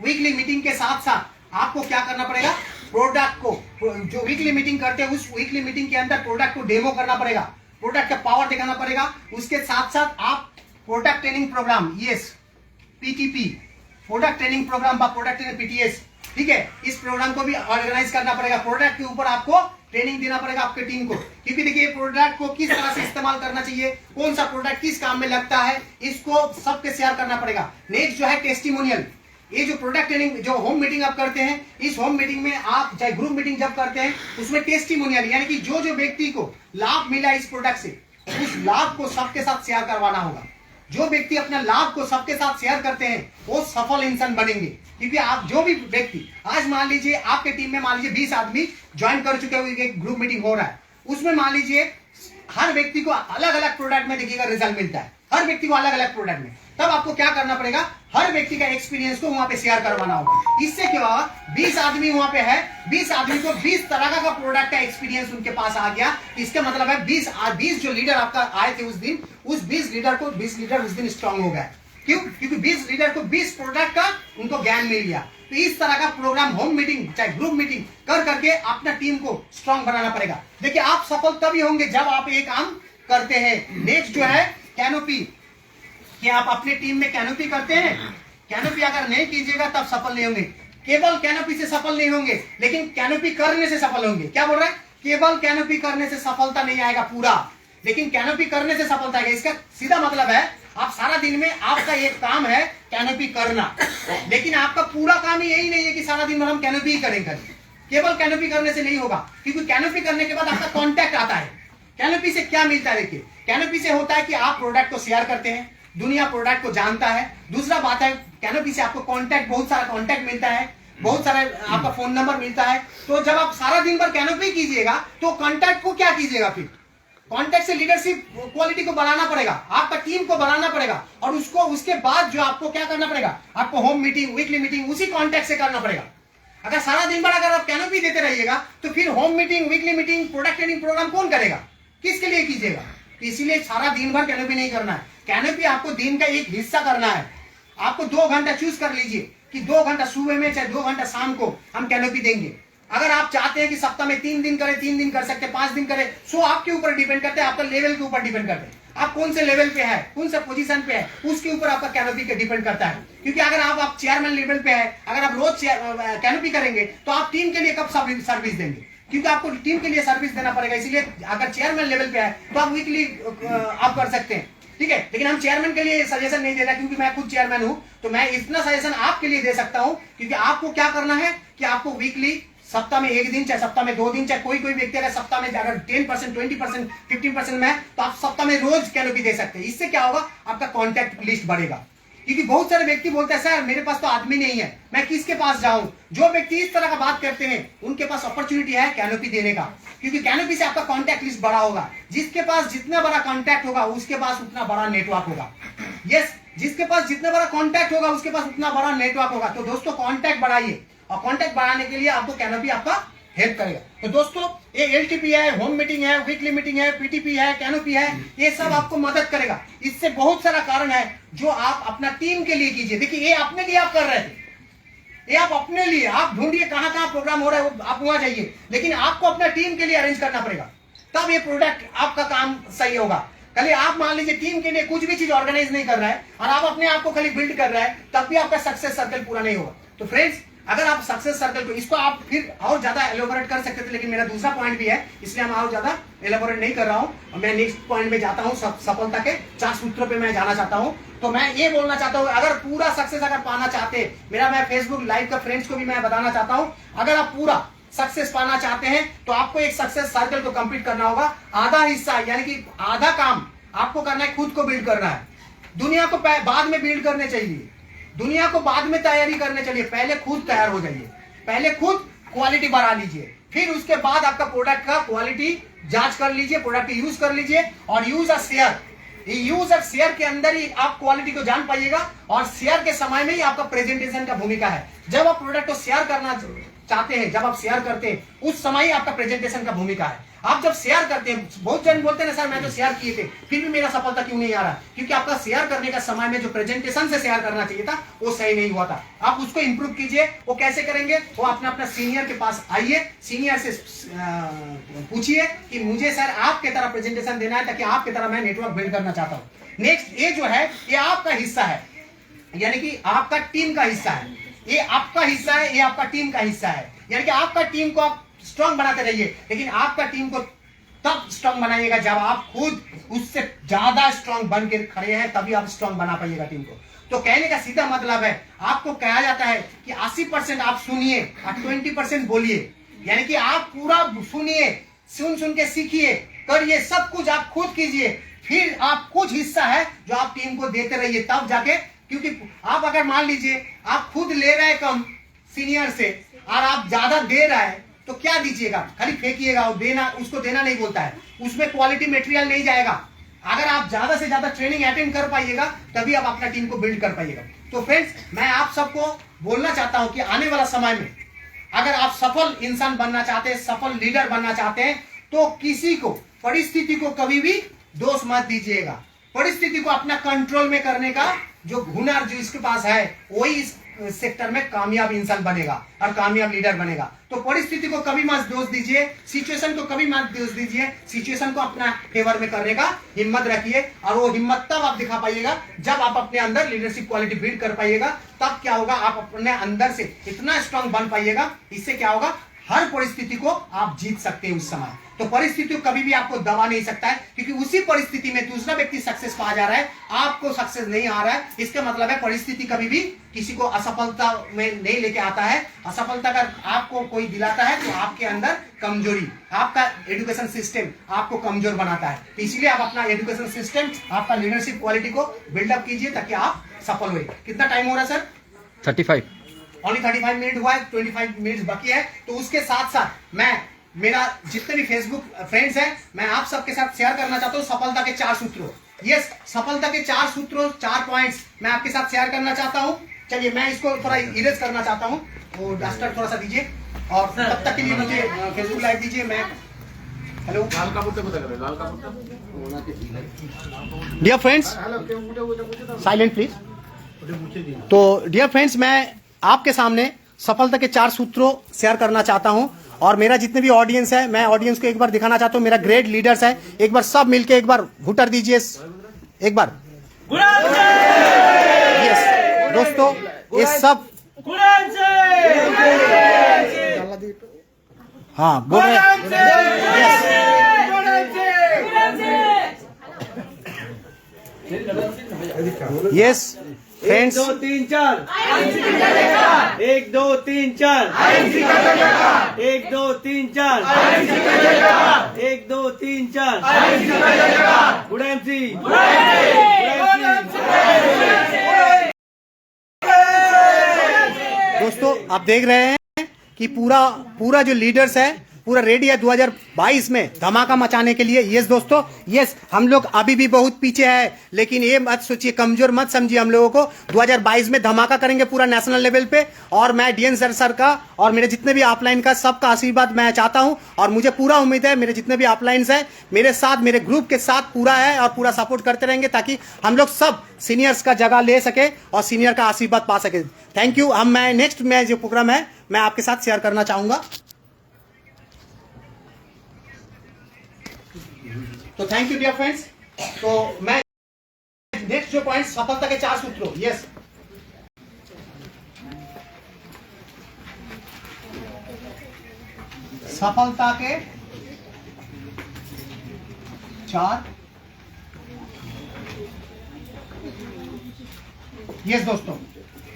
वीकली मीटिंग के साथ साथ आपको क्या करना पड़ेगा, प्रोडक्ट को, जो वीकली मीटिंग करते हैं उस वीकली मीटिंग के अंदर प्रोडक्ट को डेमो करना पड़ेगा, प्रोडक्ट का पावर दिखाना पड़ेगा। उसके साथ साथ आप product training program, yes PTP, product training program, product training PTS, ठीक है, इस प्रोग्राम को भी ऑर्गेनाइज करना पड़ेगा। प्रोडक्ट के ऊपर आपको ट्रेनिंग देना पड़ेगा आपके टीम को, क्योंकि देखिए प्रोडक्ट को किस तरह से इस्तेमाल करना चाहिए, कौन सा प्रोडक्ट किस काम में लगता है, इसको सबके शेयर करना पड़ेगा। नेक्स्ट जो है टेस्टिमोनियल, ये जो प्रोडक्ट ट्रेनिंग जो होम मीटिंग आप करते हैं, इस होम मीटिंग में आप चाहे ग्रुप मीटिंग जब करते हैं उसमें टेस्टिमोनियल, यानी कि जो जो व्यक्ति को लाभ मिला इस प्रोडक्ट से, उस लाभ को सबके साथ शेयर करवाना होगा। जो व्यक्ति अपना लाभ को सबके साथ शेयर करते हैं वो सफल इंसान बनेंगे। क्योंकि आप जो भी व्यक्ति, आज मान लीजिए आपके टीम में मान लीजिए 20 आदमी ज्वाइन कर चुके हुए, एक ग्रुप मीटिंग हो रहा है, उसमें मान लीजिए हर व्यक्ति को अलग अलग प्रोडक्ट में देखिएगा रिजल्ट मिलता है, हर व्यक्ति को अलग अलग प्रोडक्ट में। तब आपको क्या करना पड़ेगा, हर व्यक्ति का एक्सपीरियंस को वहां पे शेयर करवाना होगा। इससे क्या होगा, 20 आदमी वहां पे है, 20 आदमी को 20 तरह का प्रोडक्ट का एक्सपीरियंस उनके पास आ गया। इसका मतलब है 20 जो लीडर आपका आए थे उस दिन, उस 20 लीडर उस दिन स्ट्रांग हो गए। क्यों? क्योंकि 20 लीडर को 20 प्रोडक्ट का उनको ज्ञान मिल गया। तो इस तरह का प्रोग्राम, होम मीटिंग चाहे ग्रुप मीटिंग कर करके अपना टीम को स्ट्रांग बनाना पड़ेगा। देखिए आप सफल तभी होंगे जब आप ये काम करते हैं। नेक्स्ट जो है कैनोपी, कि आप अपने टीम में कैनोपी करते हैं। कैनोपी अगर नहीं कीजिएगा तब सफल नहीं होंगे। केवल कैनोपी से सफल नहीं होंगे, लेकिन कैनोपी करने से सफल होंगे। क्या बोल रहा है, केवल कैनोपी करने से सफलता नहीं आएगा पूरा, लेकिन कैनोपी करने से सफलता आएगा। इसका सीधा मतलब है आप सारा दिन में आपका एक काम है कैनोपी करना, लेकिन आपका पूरा काम ही यही नहीं है कि सारा दिन भर हम कैनोपी ही करेंगे। केवल कैनोपी करने से नहीं होगा, क्योंकि कैनोपी करने के बाद आपका कॉन्टैक्ट आता है। कैनोपी से क्या मिलता है, देखिए कैनोपी से होता है कि आप प्रोडक्ट को शेयर करते हैं, दुनिया प्रोडक्ट को जानता है। दूसरा बात है कैनोपी से आपको कॉन्टैक्ट, बहुत सारा कॉन्टैक्ट मिलता है, बहुत सारा आपका फोन नंबर मिलता है। तो जब आप सारा दिन भर कैनोपी कीजिएगा तो कॉन्टैक्ट को क्या कीजिएगा, फिर कॉन्टैक्ट से लीडरशिप क्वालिटी को बढ़ाना पड़ेगा, आपका टीम को बढ़ाना पड़ेगा। और उसके बाद जो आपको क्या करना पड़ेगा, आपको होम मीटिंग, वीकली मीटिंग उसी कॉन्टैक्ट से करना पड़ेगा। अगर सारा दिन भर अगर आप कैनोपी देते रहिएगा तो फिर home meeting, weekly meeting, product training program कौन करेगा, किसके लिए कीजिएगा। इसीलिए सारा दिन भर कैनोपी नहीं करना है। कैनोपी आपको दिन का एक हिस्सा करना है। आपको 2 घंटा चूज कर लीजिए कि 2 घंटा सुबह में चाहे 2 घंटा शाम को हम कैनोपी देंगे। अगर आप चाहते हैं कि सप्ताह में 3 दिन करें, 3 दिन कर सकते हैं, 5 दिन करें, सो आपके ऊपर डिपेंड करते हैं, आपका लेवल के ऊपर डिपेंड करते हैं। आप कौन से लेवल पे है, कौन सा पोजीशन पे है, उसके ऊपर आपका कैनोपी का डिपेंड करता है। क्योंकि अगर आप चेयरमैन लेवल पे है, अगर आप रोज कैनोपी करेंगे तो आप टीम के लिए कब सर्विस देंगे, क्योंकि आपको टीम के लिए सर्विस देना पड़ेगा। इसीलिए अगर चेयरमैन लेवल पे है तो आप वीकली आप कर सकते हैं, ठीक है। लेकिन हम चेयरमैन के लिए सजेशन नहीं दे रहा, क्योंकि मैं खुद चेयरमैन हूं, तो मैं इतना सजेशन आपके लिए दे सकता हूं। क्योंकि आपको क्या करना है कि आपको वीकली, सप्ताह में 1 दिन, चाहे सप्ताह में 2 दिन, चाहे कोई व्यक्ति अगर सप्ताह में अगर 10%, 20%, 15% में है तो आप सप्ताह में रोज कैनोपी दे सकते हैं। इससे क्या होगा, आपका कॉन्टैक्ट लिस्ट बढ़ेगा। क्योंकि बहुत सारे व्यक्ति बोलते हैं सर मेरे पास तो आदमी नहीं है, मैं किसके पास जाऊं। जो व्यक्ति इस तरह का बात करते हैं उनके पास अपॉर्चुनिटी है कैनोपी देने का, क्योंकि कैनोपी से आपका कॉन्टैक्ट लिस्ट बड़ा होगा। जिसके पास जितना बड़ा कॉन्टैक्ट होगा उसके पास उतना बड़ा नेटवर्क होगा। यस, जिसके पास जितना बड़ा कॉन्टैक्ट होगा उसके पास उतना बड़ा नेटवर्क होगा। तो दोस्तों कॉन्टैक्ट बढ़ाइए, और कॉन्टैक्ट बढ़ाने के लिए आपको कैनोपी आपका हेल्प करेगा। तो दोस्तों ये एलटीपी है, होम मीटिंग है, वीकली मीटिंग है, पीटीपी है, कैनोपी है, ये सब आपको मदद करेगा। इससे बहुत सारा कारण है जो आप अपना टीम के लिए कीजिए। देखिए ये अपने लिए आप कर रहे थे, ये आप अपने लिए, आप ढूंढिए कहां कहां प्रोग्राम हो रहा है, आप वहां जाइए, लेकिन आपको अपना टीम के लिए अरेंज करना पड़ेगा, तब ये प्रोडक्ट आपका काम सही होगा। खाली आप मान लीजिए टीम के लिए कुछ भी चीज ऑर्गेनाइज नहीं कर रहा है और आप अपने आप को खाली बिल्ड कर रहा है, तब भी आपका सक्सेस सर्कल पूरा नहीं होगा। तो फ्रेंड्स, अगर आप सक्सेस सर्कल को, इसको आप फिर और ज्यादा एलोबोरेट कर सकते थे, लेकिन मेरा दूसरा पॉइंट भी है, इसलिए हम और ज्यादा एलोबोरेट नहीं कर रहा हूं। मैं नेक्स्ट पॉइंट में जाता हूं, सफलता के 4 सूत्रों पे मैं जाना चाहता हूं। तो मैं ये बोलना चाहता हूं, अगर पूरा सक्सेस अगर पाना चाहते हैं, मैं फेसबुक लाइव का फ्रेंड्स को भी मैं बताना चाहता हूं, अगर आप पूरा सक्सेस पाना चाहते हैं तो आपको एक सक्सेस सर्कल को कंप्लीट करना होगा। आधा हिस्सा यानी कि आधा काम आपको करना है, खुद को बिल्ड करना है। दुनिया को बाद में बिल्ड करने चाहिए, दुनिया को बाद में तैयारी करने चाहिए। पहले खुद तैयार हो जाइए, पहले खुद क्वालिटी बढ़ा लीजिए, फिर उसके बाद आपका प्रोडक्ट का क्वालिटी जांच कर लीजिए, प्रोडक्ट यूज कर लीजिए और यूज अ शेयर। यूज और शेयर के अंदर ही आप क्वालिटी को जान पाइएगा और शेयर के समय में ही आपका प्रेजेंटेशन का भूमिका है। जब आप प्रोडक्ट को शेयर करना चाहते हैं, जब आप शेयर करते हैं, उस समय ही आपका प्रेजेंटेशन का भूमिका है। आप जब शेयर करते हैं, बहुत जन बोलते हैं ना सर मैं तो शेयर किए थे फिर भी मेरा सफलता क्यों नहीं आ रहा, क्योंकि आपका शेयर करने का समय में जो प्रेजेंटेशन से शेयर करना चाहिए था वो सही नहीं हुआ था। आप उसको इंप्रूव कीजिए। वो कैसे करेंगे, वो अपना सीनियर के पास आइए, सीनियर से पूछिए कि मुझे सर आपके तरह प्रेजेंटेशन देना है ताकि आपके तरह मैं नेटवर्क बिल्ड करना चाहता हूँ। नेक्स्ट ये जो है ये आपका हिस्सा है, यानी कि आपका टीम का हिस्सा है। ये आपका हिस्सा है, ये आपका टीम का हिस्सा है। यानी कि आपका टीम को आप स्ट्रांग बनाते रहिए, लेकिन आपका टीम को तब स्ट्रांग बनाइएगा जब आप खुद उससे ज्यादा स्ट्रांग बन के खड़े हैं, तभी आप स्ट्रांग बना पाइएगा टीम को। तो कहने का सीधा मतलब है, आपको कहा जाता है कि 80% आप सुनिए और 20% बोलिए। यानी कि आप पूरा सुनिए, सुन के सीखिए, करिए, सब कुछ आप खुद कीजिए, फिर आप कुछ हिस्सा है जो आप टीम को देते रहिए, तब जाके। क्योंकि आप अगर मान लीजिए आप खुद ले रहे हैं कम सीनियर से और आप ज्यादा दे रहे हैं तो क्या दीजिएगा, खाली फेंकिएगा। और देना, उसको देना नहीं बोलता है, उसमें क्वालिटी मटेरियल नहीं जाएगा। अगर आप ज्यादा से ज्यादा ट्रेनिंग अटेंड कर पाइएगा तभी आप अपना टीम को बिल्ड कर पाइएगा। तो फ्रेंड्स, मैं आप सबको बोलना चाहता हूं कि आने वाला समय में अगर आप सफल इंसान बनना चाहते हैं, सफल लीडर बनना चाहते हैं, तो किसी को, परिस्थिति को कभी भी दोष मत दीजिएगा। परिस्थिति को अपना कंट्रोल में करने का जो हुनर जो इसके पास है, वही इस सेक्टर में कामयाब इंसान बनेगा और कामयाब लीडर बनेगा। तो परिस्थिति को कभी मत दोष दीजिए, सिचुएशन को कभी मत दोष दीजिए। सिचुएशन को अपना फेवर में करने का हिम्मत रखिए, और वो हिम्मत तब आप दिखा पाइएगा जब आप अपने अंदर लीडरशिप क्वालिटी बिल्ड कर पाइएगा। तब क्या होगा, आप अपने अंदर से इतना स्ट्रांग बन पाइएगा, इससे क्या होगा, हर परिस्थिति को आप जीत सकते हैं उस समय। तो परिस्थिति को कभी भी आपको दबा नहीं सकता है, क्योंकि उसी परिस्थिति में दूसरा व्यक्ति सक्सेस पा जा रहा है, आपको सक्सेस नहीं आ रहा है। इसका मतलब है परिस्थिति कभी भी किसी को असफलता में नहीं लेके आता है। असफलता अगर आपको कोई दिलाता है तो आपके अंदर कमजोरी, आपका एजुकेशन सिस्टम आपको कमजोर बनाता है। तो इसलिए आप अपना एजुकेशन सिस्टम, आपका लीडरशिप क्वालिटी को बिल्डअप कीजिए ताकि आप सफल हुए। कितना टाइम हो रहा है सर? 35। ओनली 35 मिनट हुआ है, 25 मिनट बाकी है। तो उसके साथ साथ मैं, मेरा जितने भी फेसबुक फ्रेंड्स हैं, मैं आप सबके साथ शेयर करना चाहता हूँ सफलता के 4 सूत्रों। यस, सफलता के 4 सूत्रों, 4 पॉइंट्स मैं आपके साथ शेयर करना चाहता हूँ। चलिए मैं इसको थोड़ा इरेज करना चाहता हूँ, वो डस्टर थोड़ा सा दीजिए, और तब तक के लिए मुझे फेसबुक लाइव दीजिए। मैं hello dear friends, silent please. तो डियर फ्रेंड्स, मैं आपके सामने सफलता के 4 सूत्रों शेयर करना चाहता हूं, और मेरा जितने भी ऑडियंस है, मैं ऑडियंस को एक बार दिखाना चाहता हूं, मेरा ग्रेट लीडर्स है, एक बार सब मिलके एक बार घुटर दीजिए एक बार। यस दोस्तों, ये सब हाँ बोल रहे हैं। Yes friends, 1 2 3 4 1 2 3 4 1 2 3 4 1 2 3 4 good MC. दोस्तों आप देख रहे हैं कि पूरा जो लीडर्स है पूरा रेडी है 2022 में धमाका मचाने के लिए। यस दोस्तों, यस, हम लोग अभी भी बहुत पीछे है, लेकिन ये मत सोचिए, कमजोर मत समझिए हम लोगों को। 2022 में धमाका करेंगे पूरा नेशनल लेवल पे, और मैं डीएन सर का और मेरे जितने भी ऑफलाइन का सबका आशीर्वाद मैं चाहता हूं, और मुझे पूरा उम्मीद है मेरे जितने भी ऑफलाइन है मेरे साथ, मेरे ग्रुप के साथ पूरा है, और पूरा सपोर्ट करते रहेंगे ताकि हम लोग सब सीनियर्स का जगह ले सके और सीनियर का आशीर्वाद पा सके। Thank you. मैं नेक्स्ट में जो प्रोग्राम है मैं आपके साथ शेयर करना चाहूंगा। तो थैंक यू डियर फ्रेंड्स। तो मैं नेक्स्ट जो पॉइंट, सफलता के 4 सूत्रों। यस, सफलता के 4। यस दोस्तों,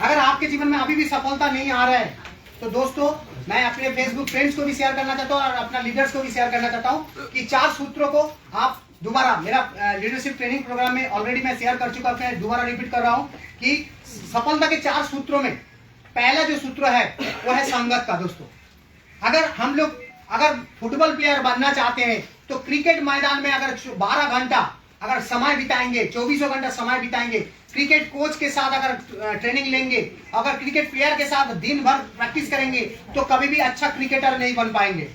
अगर आपके जीवन में अभी भी सफलता नहीं आ रहा है तो दोस्तों मैं अपने फेसबुक फ्रेंड्स को भी शेयर करना चाहता हूँ और अपना लीडर्स को भी शेयर करना चाहता हूँ कि 4 सूत्रों को आप दोबारा, मेरा लीडरशिप ट्रेनिंग प्रोग्राम में ऑलरेडी मैं शेयर कर चुका हूँ, मैं दोबारा रिपीट कर रहा हूँ कि सफलता के 4 सूत्रों में पहला जो सूत्र है वो है संगत का। दोस्तों, अगर हम लोग फुटबॉल प्लेयर बनना चाहते हैं तो क्रिकेट मैदान में अगर 12 घंटा अगर समय बिताएंगे, 24 घंटा समय बिताएंगे, क्रिकेट कोच के साथ अगर ट्रेनिंग लेंगे, अगर क्रिकेट प्लेयर के साथ दिन भर प्रैक्टिस करेंगे तो कभी भी अच्छा क्रिकेटर नहीं बन पाएंगे।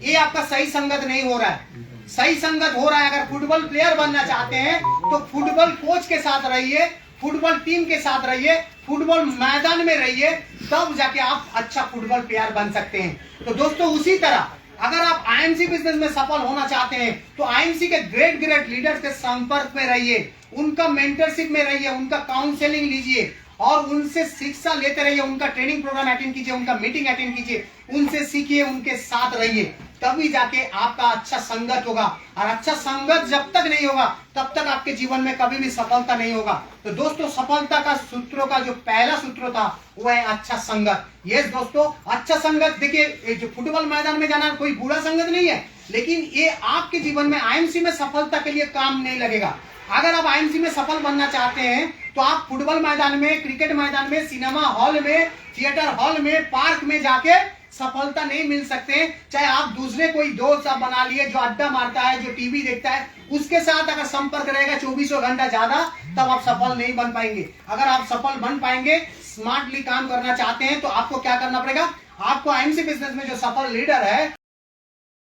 ये आपका सही संगत नहीं हो रहा है। सही संगत हो रहा है, अगर फुटबॉल प्लेयर बनना चाहते हैं तो फुटबॉल कोच के साथ रहिए, फुटबॉल टीम के साथ रहिए, फुटबॉल मैदान में रहिए, तब जाके आप अच्छा फुटबॉल प्लेयर बन सकते हैं। तो दोस्तों, उसी तरह अगर आप आईएमसी बिजनेस में सफल होना चाहते हैं तो आईएमसी के ग्रेट लीडर्स के संपर्क में रहिए, उनका मेंटरशिप में रहिए, उनका काउंसलिंग लीजिए और उनसे शिक्षा लेते रहिए, उनका ट्रेनिंग प्रोग्राम अटेंड कीजिए, उनका मीटिंग अटेंड कीजिए, उनसे सीखिए, उनके साथ रहिए, तभी जाके आपका अच्छा संगत होगा। और अच्छा संगत जब तक नहीं होगा तब तक आपके जीवन में कभी भी सफलता नहीं होगा। तो दोस्तों, सफलता का सूत्रों का जो पहला सूत्र था वो है अच्छा संगत। यस दोस्तों, अच्छा संगत, देखिए जो फुटबॉल मैदान में जाना कोई बुरा संगत नहीं है, लेकिन ये आपके जीवन में आईएमसी में सफलता के लिए काम नहीं लगेगा। अगर आप आईएमसी में सफल बनना चाहते हैं तो आप फुटबॉल मैदान में, क्रिकेट मैदान में, सिनेमा हॉल में, थिएटर हॉल में, पार्क में जाके सफलता नहीं मिल सकते। चाहे आप दूसरे कोई दोस्त आप बना लिए जो अड्डा मारता है, जो टीवी देखता है, उसके साथ अगर संपर्क रहेगा 24 घंटा ज्यादा, तब आप सफल नहीं बन पाएंगे। अगर आप सफल बन पाएंगे, स्मार्टली काम करना चाहते हैं, तो आपको क्या करना पड़ेगा? आपको आईएमसी बिजनेस में जो सफल लीडर है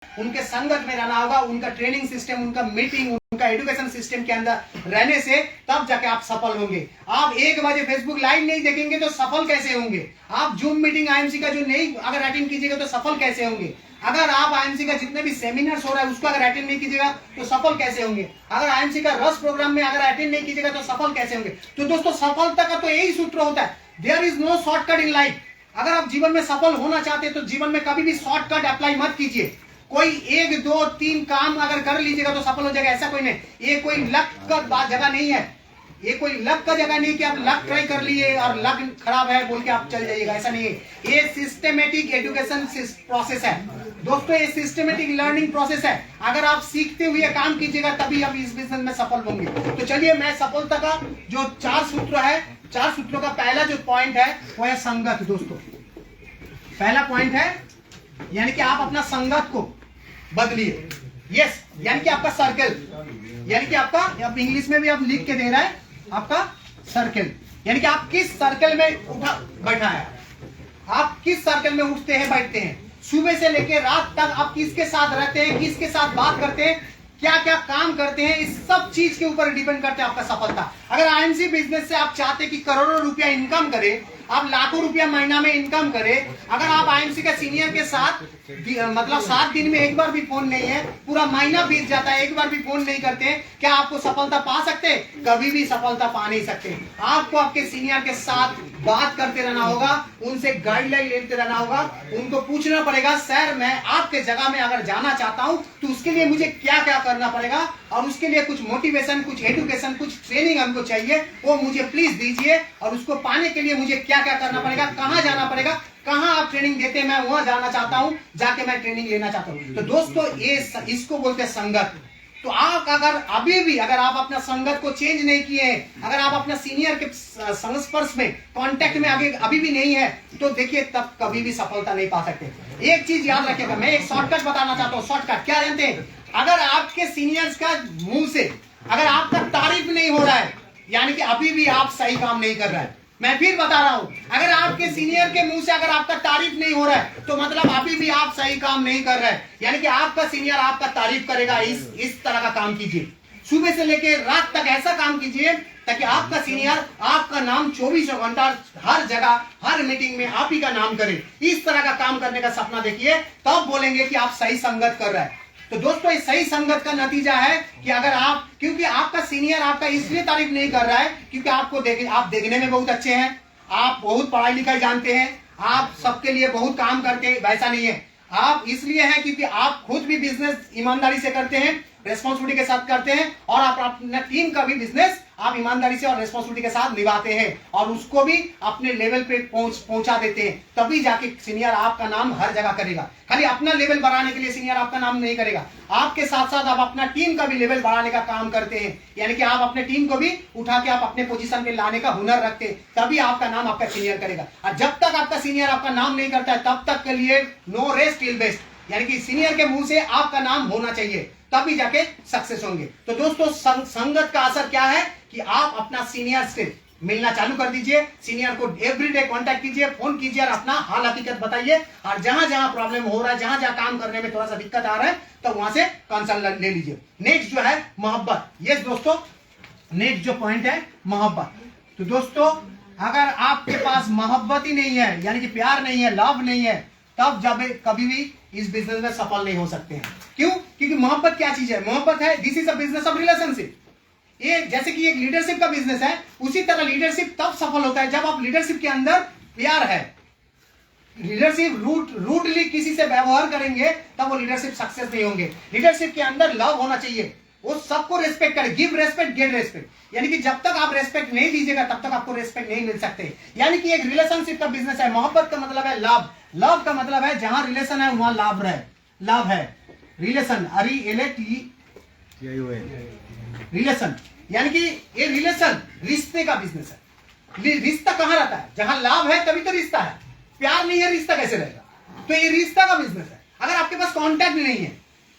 उनके संगत में रहना होगा, उनका ट्रेनिंग सिस्टम, उनका मीटिंग, उनका एजुकेशन सिस्टम के अंदर रहने से तब जाके आप सफल होंगे। आप 1 बजे फेसबुक लाइव नहीं देखेंगे तो सफल कैसे होंगे? आप जूम मीटिंग आईएमसी का जो नहीं अगर अटेंड कीजिएगा तो सफल कैसे होंगे? अगर आप आईएमसी का जितने भी सेमिनार्स हो रहा है उसको अगर अटेंड नहीं कीजिएगा तो सफल कैसे होंगे? अगर आईएमसी का रस प्रोग्राम में अगर अटेंड नहीं कीजिएगा तो सफल कैसे होंगे? तो दोस्तों, सफलता का तो यही सूत्र होता है, there is no shortcut in life. अगर आप जीवन में सफल होना चाहते हैं तो जीवन में कभी भी शॉर्टकट अप्लाई मत कीजिए। कोई 1, 2, 3 काम अगर कर लीजिएगा तो सफल हो जाएगा, ऐसा कोई नहीं। ये कोई लक का जगह नहीं है, ये कोई लक का जगह नहीं कि आप लक ट्राई कर लिए और लक खराब है बोल के आप चल जाइएगा, ऐसा नहीं है। ये सिस्टमेटिक एजुकेशन प्रोसेस है दोस्तों, ये सिस्टमेटिक लर्निंग प्रोसेस है। अगर आप सीखते हुए काम कीजिएगा तभी आप इस बिजनेस में सफल होंगे। तो चलिए, मैं सफलता का जो 4 सूत्र है, 4 सूत्रों का पहला जो पॉइंट है वो है संगत। दोस्तों, पहला पॉइंट है यानी कि आप अपना संगत को बदलिए। यस, यानी कि आपका सर्कल, यानी कि आपका, आप इंग्लिश में भी आप लिख के दे रहा है आपका सर्कल, यानी कि आप किस सर्कल में उठा बैठा है, आप किस सर्कल में उठते हैं बैठते हैं, सुबह से लेकर रात तक आप किसके साथ रहते हैं, किसके साथ बात करते हैं, क्या क्या काम करते हैं, इस सब चीज के ऊपर डिपेंड करते हैं आपका सफलता। अगर आईएमसी बिजनेस से आप चाहते हैं कि करोड़ों रुपया इनकम करे, आप लाखों रुपया महीना में इनकम करे, अगर आप आईएमसी का सीनियर के साथ मतलब 7 दिन में एक बार भी फोन नहीं है, पूरा महीना बीत जाता है, एक बार भी फोन नहीं करते, क्या आपको सफलता पा सकते? कभी भी सफलता पा नहीं सकते। आपको आपके सीनियर के साथ बात करते रहना होगा, उनसे गाइडलाइन लेते रहना होगा, उनको पूछना पड़ेगा, सर मैं आपके जगह में अगर जाना चाहता हूं तो उसके लिए मुझे क्या क्या करना पड़ेगा, और उसके लिए कुछ मोटिवेशन, कुछ एजुकेशन, कुछ ट्रेनिंग हमको चाहिए, वो मुझे प्लीज दीजिए, और उसको पाने के लिए मुझे क्या क्या करना पड़ेगा, कहाँ जाना पड़ेगा, कहाँ आप ट्रेनिंग देते हैं, मैं वहां जाना चाहता हूं, जाके मैं ट्रेनिंग लेना चाहता हूं। तो दोस्तों, ये इसको बोलते हैं संगत। तो आप अगर अभी भी अगर आप अपना संगत को चेंज नहीं किए हैं, अगर आप अपना सीनियर के संस्पर्श में, कांटेक्ट में आगे अभी भी नहीं है, तो देखिए तब कभी भी सफलता नहीं पा सकते। एक चीज याद रखिएगा, मैं एक शॉर्टकट बताना चाहता हूँ। शॉर्टकट क्या जानते हैं? अगर आपके सीनियर्स का मुंह से अगर आपका तारीफ नहीं हो रहा है, यानी कि अभी भी आप सही काम नहीं कर रहे हैं। मैं फिर बता रहा हूं, अगर आपके सीनियर के मुंह से अगर आपका तारीफ नहीं हो रहा है तो मतलब अभी भी आप सही काम नहीं कर रहे हैं, यानी कि आपका सीनियर आपका तारीफ करेगा। इस तरह का काम कीजिए, सुबह से लेकर रात तक ऐसा काम कीजिए ताकि आपका सीनियर आपका नाम 24 घंटा हर जगह, हर मीटिंग में आप ही का नाम करे। इस तरह का काम करने का सपना देखिए, तब बोलेंगे कि आप सही संगत कर रहे हैं। तो दोस्तों, इस सही संगत का नतीजा है कि अगर आप, क्योंकि आपका सीनियर आपका इसलिए तारीफ नहीं कर रहा है क्योंकि आपको आप देखने में बहुत अच्छे हैं, आप बहुत पढ़ाई लिखाई जानते हैं, आप सबके लिए बहुत काम करते हैं, वैसा नहीं है। आप इसलिए हैं क्योंकि आप खुद भी बिजनेस ईमानदारी से करते हैं, रेस्पॉन्सिबिलिटी के साथ करते हैं, और आप अपना टीम का भी बिजनेस आप ईमानदारी से और रेस्पॉन्सिबिलिटी के साथ निभाते हैं और उसको भी अपने लेवल पे पहुंचा देते हैं, तभी जाके सीनियर आपका नाम हर जगह करेगा। खाली अपना लेवल बढ़ाने के लिए सीनियर आपका नाम नहीं करेगा, आपके साथ साथ आप अपना टीम का भी लेवल बढ़ाने का काम करते हैं, यानी कि आप अपने टीम को भी उठा के आप अपने पोजीशन पे लाने का हुनर रखते हैं, तभी आपका नाम आपका सीनियर करेगा। और जब तक आपका सीनियर आपका नाम नहीं करता है तब तक के लिए नो रेस्ट टिल बेस्ट, यानी कि सीनियर के मुंह से आपका नाम होना चाहिए, तभी जाके सक्सेस होंगे। तो दोस्तों संगत का असर क्या है कि आप अपना सीनियर से मिलना चालू कर दीजिए, सीनियर को एवरीडे कांटेक्ट कीजिए, फोन कीजिए और अपना हाल हकीकत बताइए, और जहां जहां प्रॉब्लम हो रहा है, जहां जहां काम करने में थोड़ा सा दिक्कत आ रहा है तो वहां से कंसल्ट ले लीजिए। नेक्स्ट जो है मोहब्बत। यस दोस्तों, नेक्स्ट जो पॉइंट है मोहब्बत। तो दोस्तों अगर आपके पास मोहब्बत ही नहीं है, यानी कि प्यार नहीं है, लव नहीं है, तब जब कभी भी इस बिजनेस में सफल नहीं हो सकते हैं। क्यों? क्योंकि मोहब्बत क्या चीज है? मोहब्बत है, this is a business of relationship. ये जैसे कि एक लीडरशिप का बिजनेस है, उसी तरह लीडरशिप तब सफल होता है जब आप लीडरशिप के अंदर प्यार है। लीडरशिप रूटली किसी से व्यवहार करेंगे तब वो लीडरशिप सक्सेस नहीं होंगे। लीडरशिप के अंदर लव होना चाहिए, वो सबको रेस्पेक्ट करे, गिव रेस्पेक्ट गेट रेस्पेक्ट, यानी कि जब तक आप रेस्पेक्ट नहीं दीजिएगा तब तक आपको रेस्पेक्ट नहीं मिल सकते। यानी कि एक रिलेशनशिप का बिजनेस है। मोहब्बत का मतलब है लव, लव का मतलब है जहां रिलेशन है वहां लव रहे, लव है रिलेशन, रिलेशन, यानी कि ये रिलेशन रिश्ते का बिजनेस है। रिश्ता कहां रहता है? जहां लाभ है तभी तो रिश्ता है, प्यार नहीं है रिश्ता कैसे रहेगा? तो ये रिश्ता का बिजनेस है। अगर आपके पास कांटेक्ट नहीं है,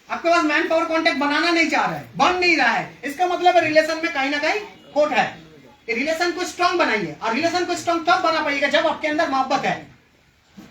आपके पास मैन पावर कांटेक्ट बनाना नहीं चाह रहा है, बन नहीं रहा है, इसका मतलब है रिलेशन में कहीं ना कहीं खोट है। रिलेशन को स्ट्रांग बनाइए, और रिलेशन को स्ट्रांग तब बना पाइएगा जब आपके अंदर मोहब्बत है।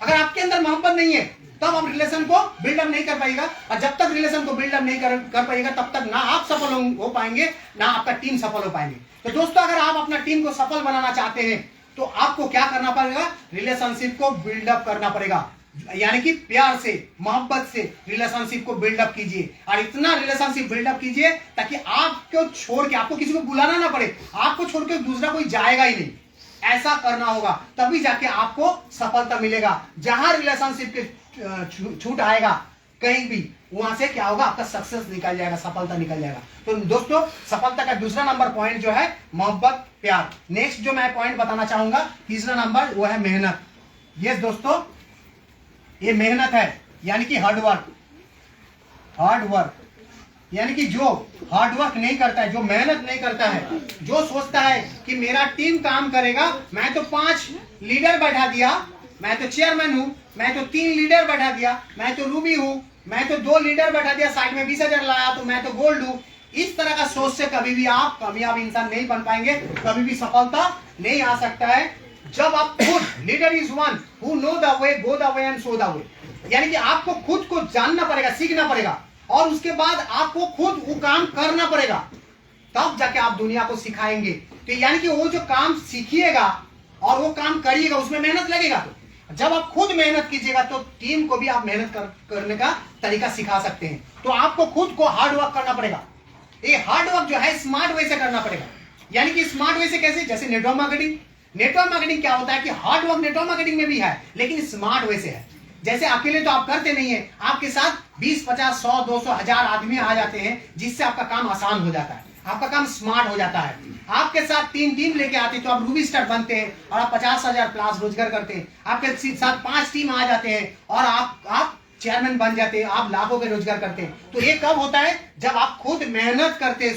अगर आपके अंदर मोहब्बत नहीं है तब आप रिलेशन को बिल्डअप नहीं कर पाएगा, और जब तक रिलेशन को बिल्डअप नहीं कर पाएगा तब तक ना आप सफल हो पाएंगे, ना आपका टीम सफल हो पाएंगे। तो दोस्तों अगर आप अपना टीम को सफल बनाना चाहते हैं तो आपको क्या करना पड़ेगा? रिलेशनशिप को बिल्डअप करना पड़ेगा, यानी कि प्यार से, मोहब्बत से रिलेशनशिप को बिल्डअप कीजिए, और इतना रिलेशनशिप बिल्डअप कीजिए ताकि आपको छोड़ के, आपको किसी को बुलाना ना पड़े, आपको छोड़ के दूसरा कोई जाएगा ही नहीं। ऐसा करना होगा तभी जाके आपको सफलता मिलेगा। जहां रिलेशनशिप के छूट आएगा कहीं भी, वहां से क्या होगा? आपका सक्सेस निकल जाएगा, सफलता निकल जाएगा। तो दोस्तों सफलता का दूसरा नंबर पॉइंट जो है मोहब्बत, प्यार। नेक्स्ट जो मैं पॉइंट बताना चाहूंगा, तीसरा नंबर, वो है मेहनत। यस दोस्तों, ये मेहनत है, यानी कि हार्ड वर्क। हार्ड वर्क यानी कि जो हार्ड वर्क नहीं करता है, जो मेहनत नहीं करता है, जो सोचता है कि मेरा टीम काम करेगा, मैं तो 5 लीडर बैठा दिया, मैं तो चेयरमैन हूं, मैं तो 3 लीडर बैठा दिया, मैं तो रूबी हूं, मैं तो 2 लीडर बैठा दिया, साइड में 20,000 लाया तो मैं तो गोल्ड हूं। इस तरह का सोच से कभी भी आप कामयाब इंसान नहीं बन पाएंगे, कभी भी सफलता नहीं आ सकता है। जब आप खुद, leader is one who know the way, go the way and show the way, यानी कि आपको खुद को जानना पड़ेगा, सीखना पड़ेगा, और उसके बाद आपको खुद वो काम करना पड़ेगा, तब जाके आप दुनिया को सिखाएंगे। तो यानी कि वो जो काम सीखिएगा और वो काम करिएगा, उसमें मेहनत लगेगा। तो जब आप खुद मेहनत कीजिएगा तो टीम को भी आप मेहनत करने का तरीका सिखा सकते हैं। तो आपको खुद को हार्ड वर्क करना पड़ेगा। ये हार्ड वर्क जो है स्मार्ट वे से करना पड़ेगा, यानी कि स्मार्ट वे से कैसे? जैसे नेटवर्क मार्केटिंग। नेटवर्क मार्केटिंग क्या होता है कि हार्ड वर्क नेटवर्क मार्केटिंग में भी है, लेकिन स्मार्ट वे से है। जैसे अकेले तो आप करते नहीं है, आपके साथ 20, 50, 100, 200, 1000 आदमी आ जाते हैं, जिससे आपका काम आसान हो जाता है, आपका काम स्मार्ट हो जाता है। आपके साथ 3 टीम लेके आते तो आप रूबी स्टार बनते हैं और आप 50,000 प्लस रोजगार करते हैं। आपके साथ 5 टीम आ जाते हैं और आप चेयरमैन बन जाते हैं, आप लाखों के रोजगार करते हैं। तो ये कब होता है? जब आप खुद मेहनत करते हैं।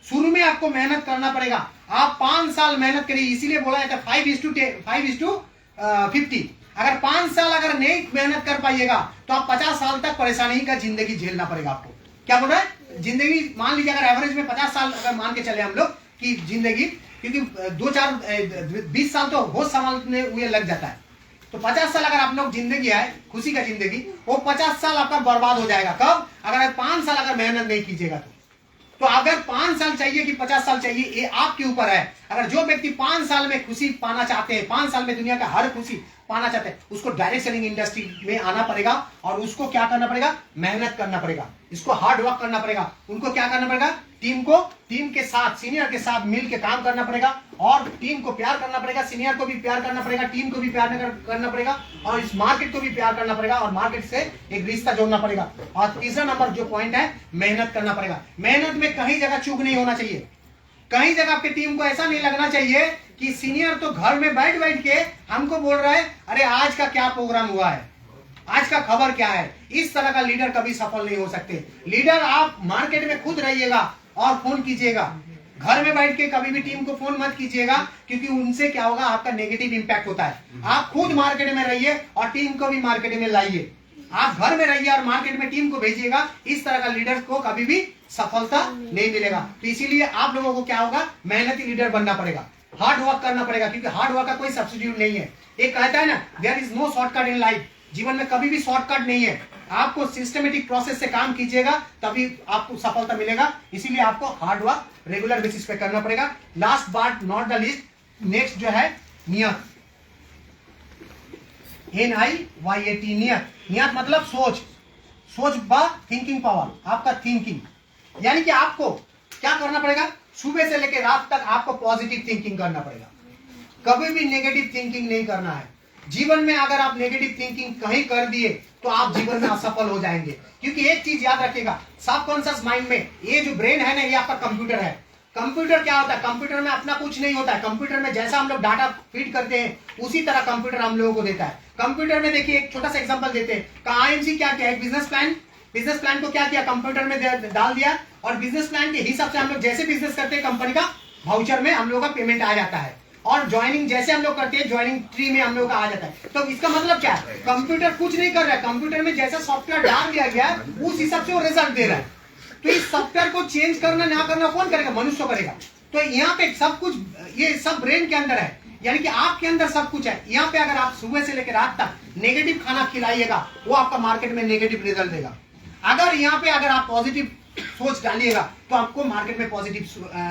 शुरू में आपको मेहनत करना पड़ेगा। आप 5 साल मेहनत करिए, इसीलिए बोला जाता है 5:50। अगर 5 साल अगर नहीं मेहनत कर पाइएगा तो आप 50 साल तक परेशानी का जिंदगी झेलना पड़ेगा आपको। क्या बोल रहा है? जिंदगी मान लीजिए अगर एवरेज में 50 साल अगर मान के चले हम लोग की जिंदगी, क्योंकि 20 साल तो होश संभालने हुए लग जाता है, तो 50 साल अगर आप लोग जिंदगी है खुशी का जिंदगी, वो 50 साल आपका बर्बाद हो जाएगा। कब? अगर 5 साल अगर मेहनत नहीं कीजिएगा तो अगर 5 साल चाहिए कि 50 साल चाहिए, ये आपके ऊपर है। अगर जो व्यक्ति 5 साल में खुशी पाना चाहते हैं, 5 साल में दुनिया का हर खुशी पाना चाहते हैं, उसको डायरेक्ट सेलिंग इंडस्ट्री में आना पड़ेगा और उसको क्या करना पड़ेगा? मेहनत करना पड़ेगा, इसको हार्ड वर्क करना पड़ेगा। उनको क्या करना पड़ेगा? टीम के साथ, सीनियर के साथ मिल के काम करना पड़ेगा, और टीम को प्यार करना पड़ेगा, सीनियर को भी प्यार करना पड़ेगा, टीम को भी प्यार करना पड़ेगा, और इस मार्केट को भी प्यार करना पड़ेगा, और मार्केट से एक रिश्ता जोड़ना पड़ेगा। और तीसरा नंबर जो पॉइंट है, मेहनत करना पड़ेगा। मेहनत में कहीं जगह चूक नहीं होना चाहिए। कहीं जगह आपकी टीम को ऐसा नहीं लगना चाहिए कि सीनियर तो घर में बैठ बैठ के हमको बोल रहा है अरे आज का क्या प्रोग्राम हुआ है, आज का खबर क्या है। इस तरह का लीडर कभी सफल नहीं हो सकते। लीडर आप मार्केट में खुद रहिएगा और फोन कीजिएगा। घर में बैठ के कभी भी टीम को फोन मत कीजिएगा, क्योंकि उनसे क्या होगा, आपका नेगेटिव इंपैक्ट होता है। आप खुद मार्केट में रहिए और टीम को भी मार्केट में लाइए। आप घर में रहिए और मार्केट में टीम को भेजिएगा। इस तरह का लीडर को कभी भी सफलता नहीं मिलेगा। तो इसीलिए आप लोगों को क्या होगा, मेहनती लीडर बनना पड़ेगा, हार्ड वर्क करना पड़ेगा, क्योंकि हार्ड वर्क का कोई सब्स्टिट्यूट नहीं है। एक कहता है ना, there is no shortcut in life. जीवन में कभी भी शॉर्टकट नहीं है। आपको सिस्टमेटिक प्रोसेस से काम कीजिएगा तभी आपको सफलता मिलेगा। इसीलिए आपको हार्ड वर्क रेगुलर बेसिस पे करना पड़ेगा। Last but not the least, next जो है नियत, NIYAT, नियत। नियत मतलब सोच, सोच बा थिंकिंग पावर, आपका थिंकिंग। यानी कि आपको क्या करना पड़ेगा, सुबह से लेकर रात तक आपको पॉजिटिव थिंकिंग करना पड़ेगा। कभी भी नेगेटिव थिंकिंग नहीं करना है। जीवन में अगर आप नेगेटिव थिंकिंग कहीं कर दिए तो आप जीवन में असफल हो जाएंगे। क्योंकि एक चीज याद रखिएगा, सबकॉन्शियस माइंड में ये जो ब्रेन है ना, ये आपका कंप्यूटर है। कंप्यूटर क्या होता है, कंप्यूटर में अपना कुछ नहीं होता है। कंप्यूटर में जैसा हम लोग डाटा फीड करते हैं उसी तरह कंप्यूटर हम लोगों को देता है। कंप्यूटर में देखिए, एक छोटा सा एग्जांपल देते हैं। IMC क्या किया, एक बिजनेस प्लान को क्या किया, कंप्यूटर में डाल दिया और बिजनेस प्लान के हिसाब से हम लोग जैसे बिजनेस करते हैं कंपनी का वाउचर में हम लोगों का पेमेंट आ जाता है। और ज्वाइनिंग जैसे हम लोग करते हैं ज्वाइनिंग ट्री में हम लोग का आ जाता है। तो इसका मतलब क्या है, कंप्यूटर कुछ नहीं कर रहा है। कंप्यूटर में जैसा सॉफ्टवेयर डाल दिया गया है उस हिसाब से वो रिजल्ट दे रहा है। तो इस सॉफ्टवेयर को चेंज करना ना करना कौन करेगा, मनुष्य करेगा। तो यहाँ पे सब कुछ, ये सब ब्रेन के अंदर है, यानी कि आपके अंदर सब कुछ है। यहाँ पे अगर आप सुबह से लेकर रात तक नेगेटिव खाना खिलाइएगा, वो आपका मार्केट में नेगेटिव रिजल्ट देगा। अगर यहाँ पे अगर आप पॉजिटिव सोच डालिएगा तो आपको मार्केट में पॉजिटिव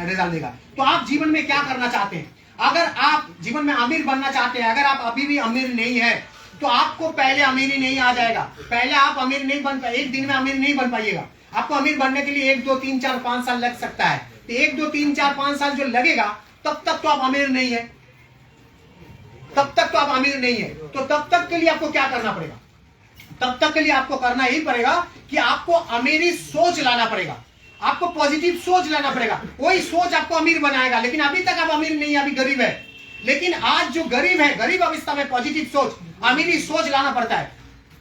रिजल्ट देगा। तो आप जीवन में क्या करना चाहते हैं, अगर आप जीवन में अमीर बनना चाहते हैं, अगर आप अभी भी अमीर नहीं है तो आपको पहले अमीरी नहीं आ जाएगा। पहले आप अमीर नहीं बन पाए, एक दिन में अमीर नहीं बन पाइएगा। आपको अमीर बनने के लिए 1 2 3 4 5 साल लग सकता है। तो 1 2 3 4 5 साल जो लगेगा तब तक तो आप अमीर नहीं है, तब तक तो आप अमीर नहीं है। तो तब तक के लिए आपको क्या करना पड़ेगा, तब तक के लिए आपको करना ही पड़ेगा कि आपको अमीरी सोच लाना पड़ेगा, आपको पॉजिटिव सोच लाना पड़ेगा। वही सोच आपको अमीर बनाएगा। लेकिन अभी तक आप अमीर नहीं है, अभी गरीब है। लेकिन आज जो गरीब है, गरीब अवस्था में पॉजिटिव सोच, अमीरी सोच लाना पड़ता है।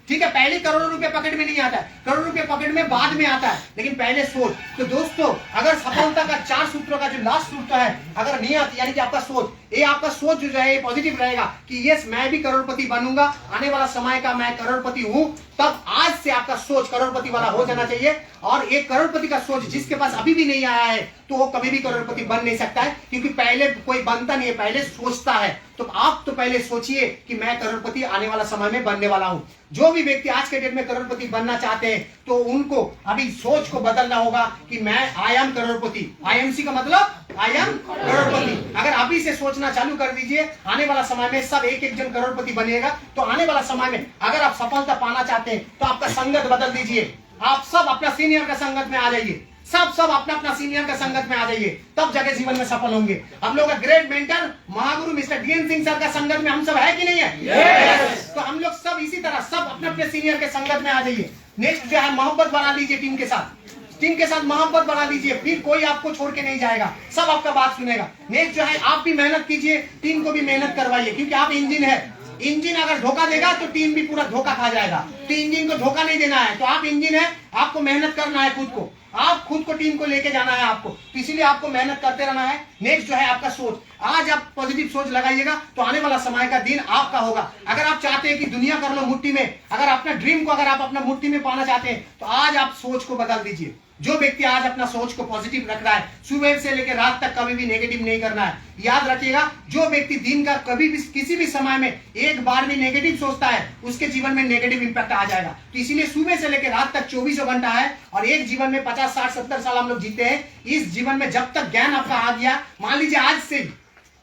ठीक है, पहले करोड़ों रुपए पॉकेट में नहीं आता है, करोड़ों रुपए पॉकेट में बाद में आता है, लेकिन पहले सोच। तो दोस्तों, अगर सफलता का 4 सूत्रों का जो लास्ट सूत्र है, अगर नियत यानी कि आपका सोच, ये आपका सोच जो है पॉजिटिव रहेगा कि यस मैं भी करोड़पति बनूंगा, आने वाला समय का मैं करोड़पति हूं, तब आज से आपका सोच करोड़पति वाला हो जाना चाहिए। और एक करोड़पति का सोच जिसके पास अभी भी नहीं आया है तो वो कभी भी करोड़पति बन नहीं सकता है, क्योंकि पहले कोई बनता नहीं है, पहले सोचता है। तो आप तो पहले सोचिए कि मैं करोड़पति आने वाला समय में बनने वाला हूं। जो भी व्यक्ति आज के डेट में करोड़पति बनना चाहते हैं तो उनको अभी सोच को बदलना होगा कि मैं आई एम करोड़पति। IMC का मतलब आई एम करोड़पति। अगर अभी से सोचना चालू कर दीजिए, आने वाला समय में सब एक एक जन करोड़पति बनिएगा। तो आने वाला समय में अगर आप सफलता पाना चाहते हैं तो आपका संगत बदल दीजिए। आप सब अपना सीनियर का संगत में आ जाइए, सब अपना अपना सीनियर का संगत में आ जाइए, तब जाके जीवन में सफल होंगे। हम लोग का great mentor Mahaguru mister DN Singh sir का संगत में हम सब है कि नहीं है? yes! तो हम लोग सब इसी तरह सब अपने अपने सीनियर के संगत में आ जाइए। नेक्स्ट जो है मोहब्बत बना लीजिए टीम के साथ, टीम के साथ मोहब्बत बना लीजिए, फिर कोई आपको छोड़ के नहीं जाएगा, सब आपका बात सुनेगा। नेक्स्ट जो है आप भी मेहनत कीजिए, टीम को भी मेहनत करवाइए, क्योंकि आप इंजन है। इंजन अगर धोखा देगा तो टीम भी पूरा धोखा खा जाएगा। तो इंजन को धोखा नहीं देना है। तो आप इंजन है, आपको मेहनत करना है, खुद को आप खुद को टीम को लेके जाना है आपको, तो इसीलिए आपको मेहनत करते रहना है। नेक्स्ट जो है आपका सोच, आज आप पॉजिटिव सोच लगाइएगा तो आने वाला समय का दिन आपका होगा। अगर आप चाहते हैं कि दुनिया कर लो मुट्ठी में, अगर अपना ड्रीम को अगर आप अपना मुट्ठी में पाना चाहते हैं तो आज आप सोच को बदल दीजिए। जो व्यक्ति आज अपना सोच को पॉजिटिव रख रहा है, सुबह से लेकर रात तक कभी भी नेगेटिव नहीं करना है। याद रखिएगा, जो व्यक्ति दिन का कभी भी किसी भी समय में एक बार भी नेगेटिव सोचता है उसके जीवन में नेगेटिव इंपैक्ट आ जाएगा। तो इसीलिए सुबह से लेकर रात तक 24 घंटा है और एक जीवन में 50 60 70 साल हम लोग जीते हैं। इस जीवन में जब तक ज्ञान आपका आ गया, मान लीजिए आज से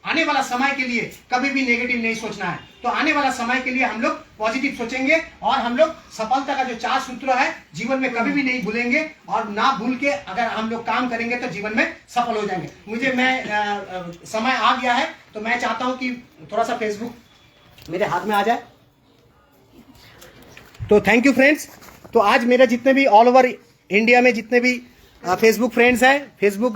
आने वाला समय के लिए कभी भी नेगेटिव नहीं सोचना है। तो आने वाला समय के लिए हम लोग पॉजिटिव सोचेंगे और हम लोग सफलता का जो 4 सूत्र है जीवन में कभी भी नहीं भूलेंगे, और ना भूल के अगर हम लोग काम करेंगे तो जीवन में सफल हो जाएंगे। मुझे समय आ गया है तो मैं चाहता हूं कि थोड़ा सा फेसबुक मेरे हाथ में आ जाए। तो थैंक यू फ्रेंड्स। तो आज मेरे जितने भी ऑल ओवर इंडिया में जितने भी फेसबुक फ्रेंड्स है, फेसबुक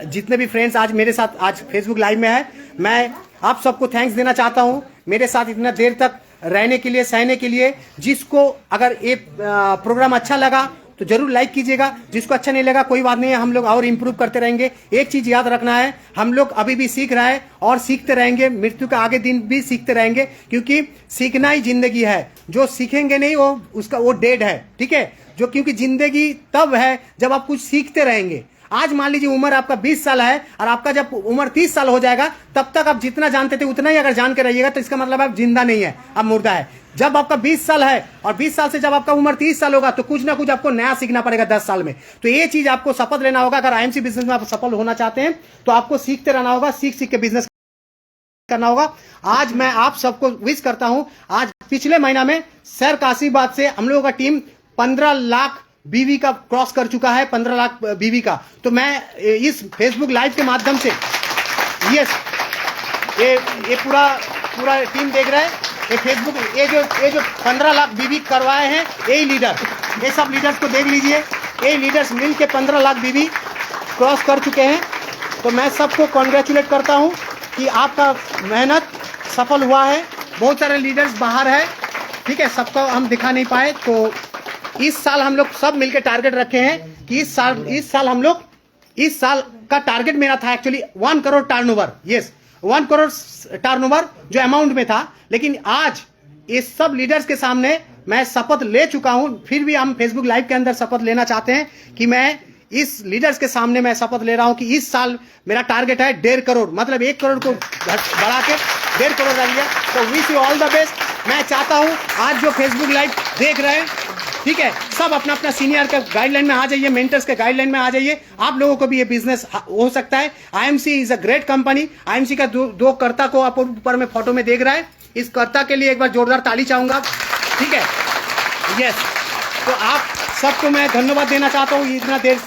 जितने भी फ्रेंड्स आज मेरे साथ आज फेसबुक लाइव में है, मैं आप सबको थैंक्स देना चाहता हूं मेरे साथ इतना देर तक रहने के लिए, सहने के लिए। जिसको अगर ये प्रोग्राम अच्छा लगा तो जरूर लाइक कीजिएगा, जिसको अच्छा नहीं लगा कोई बात नहीं है, हम लोग और इम्प्रूव करते रहेंगे। एक चीज याद रखना है, हम लोग अभी भी सीख रहे हैं और सीखते रहेंगे, मृत्यु के आगे दिन भी सीखते रहेंगे, क्योंकि सीखना ही जिंदगी है। जो सीखेंगे नहीं वो डेड है, ठीक है। जो क्योंकि जिंदगी तब है जब आप कुछ सीखते रहेंगे। आज मान लीजिए उम्र आपका 20 साल है और आपका जब उम्र 30 साल हो जाएगा तब तक आप जितना जानते थे उतना ही अगर जान के रहिएगा तो इसका मतलब आप जिंदा नहीं है, आप मुर्दा है। जब आपका 20 साल है और 20 साल से जब आपका उम्र 30 साल होगा तो कुछ ना कुछ आपको नया सीखना पड़ेगा 10 साल में। तो ये चीज आपको शपथ लेना होगा। अगर आईएमसी बिजनेस में आप सफल होना चाहते हैं तो आपको सीखते रहना होगा, सीख सीख के बिजनेस करना होगा। आज मैं आप सबको विश करता हूं। आज पिछले महीना में सर काशीबाद से हम लोगों का टीम 15 लाख बीवी का क्रॉस कर चुका है, 15 लाख बीवी का। तो मैं इस फेसबुक लाइव के माध्यम से ये पूरा टीम देख रहा है। ये फेसबुक ये जो 15 लाख बीवी करवाए हैं यही लीडर, ये सब लीडर्स को देख लीजिए। ये लीडर्स मिल के 15 लाख बीवी क्रॉस कर चुके हैं। तो मैं सबको कॉन्ग्रेचुलेट करता हूं कि आपका मेहनत सफल हुआ है। बहुत सारे लीडर्स बाहर है, ठीक है, सबको हम दिखा नहीं पाए। तो इस साल हम लोग सब मिलकर टारगेट रखे हैं कि इस साल का टारगेट मेरा था actually 1 crore turnover. Yes, 1 crore turnover जो अमाउंट में था। लेकिन आज इस सब लीडर्स के सामने मैं शपथ ले चुका हूं। फिर भी हम फेसबुक लाइव के अंदर शपथ लेना चाहते हैं कि मैं इस लीडर्स के सामने मैं शपथ ले रहा हूं कि इस साल मेरा टारगेट है 1.5 करोड़, मतलब 1 करोड़ को बढ़ा के 1.5 करोड़ रख लिया। तो wish you all the best. मैं चाहता हूं आज जो फेसबुक लाइव देख रहे हैं, ठीक है, सब अपना अपना सीनियर के गाइडलाइन में आ जाइए, मेंटर्स के गाइडलाइन में आ जाइए। आप लोगों को भी ये बिजनेस हो सकता है। IMC is a great company. IMC का दो कर्ता को आप ऊपर में फोटो में देख रहा है। इस कर्ता के लिए एक बार जोरदार ताली चाहूंगा, ठीक है। यस, तो आप सबको मैं धन्यवाद देना चाहता हूँ इतना देर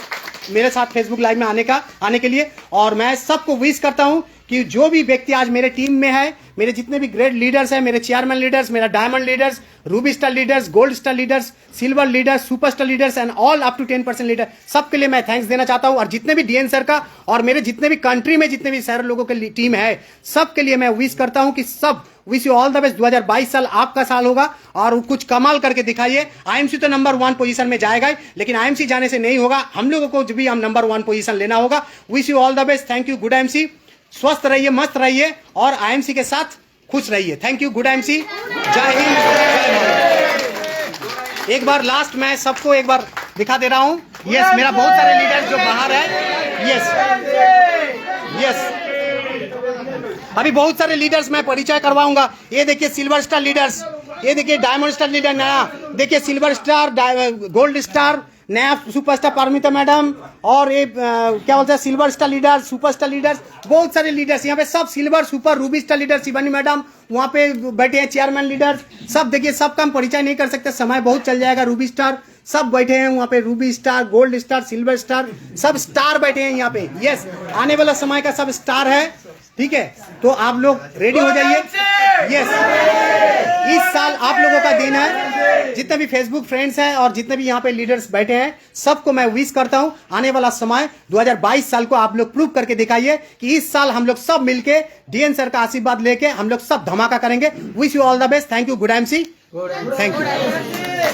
मेरे साथ फेसबुक लाइव में आने के लिए। और मैं सबको विश करता हूँ कि जो भी व्यक्ति आज मेरे टीम में है, मेरे जितने भी ग्रेट लीडर्स हैं, मेरे चेयरमैन लीडर्स, मेरा diamond leaders, ruby star leaders, gold star leaders, silver leaders, super star leaders and all up to 10% leader, सबके लिए मैं थैंक्स देना चाहता हूं। और जितने भी डीएन सर का और मेरे जितने भी कंट्री में जितने भी सर लोगों की टीम है, सबके लिए मैं विश करता हूं कि सब wish you all the best. 2022 साल आपका साल होगा और कुछ कमाल करके दिखाइए। आईएमसी तो नंबर 1 पोजीशन में जाएगा ही, लेकिन आईएमसी जाने से नहीं होगा, हम लोगों को भी हम नंबर 1 पोजीशन लेना होगा। Wish you all the best. Thank you, good IMC. स्वस्थ रहिए, मस्त रहिए और आईएमसी के साथ खुश रहिए। Thank you, good IMC. जय हिंद, जय भारत। एक बार लास्ट मैं सबको एक बार दिखा दे रहा हूं। यस, मेरा बहुत सारे लीडर्स जो बाहर है। यस, अभी बहुत सारे लीडर्स मैं परिचय करवाऊंगा। ये देखिए सिल्वर स्टार लीडर्स, ये देखिए डायमंड स्टार लीडर नया, देखिए सिल्वर स्टार, गोल्ड स्टार, नया सुपरस्टार पारमिता मैडम, और ये क्या बोलते हैं silver star leader, superstar leaders, बहुत सारे लीडर्स यहाँ पे सब silver super Ruby star leader, Shivani madam वहाँ पे बैठे हैं, चेयरमैन लीडर्स सब। देखिए सबका हम परिचय नहीं कर सकते, समय बहुत चल जाएगा। रूबी स्टार सब बैठे हैं वहाँ पे, Ruby star, gold star, silver star, सब स्टार बैठे हैं यहाँ पे। यस, आने वाला समय का सब स्टार है, ठीक है। तो आप लोग रेडी हो जाइए। यस, इस साल आप लोगों का दिन है। जितने भी फेसबुक फ्रेंड्स हैं और जितने भी यहाँ पे लीडर्स बैठे हैं, सबको मैं विश करता हूँ आने वाला समय 2022 साल को आप लोग प्रूव करके दिखाइए कि इस साल हम लोग सब मिलके डीएन सर का आशीर्वाद लेके हम लोग सब धमाका करेंगे। Wish you all the best. Thank you, good IMC. Thank you.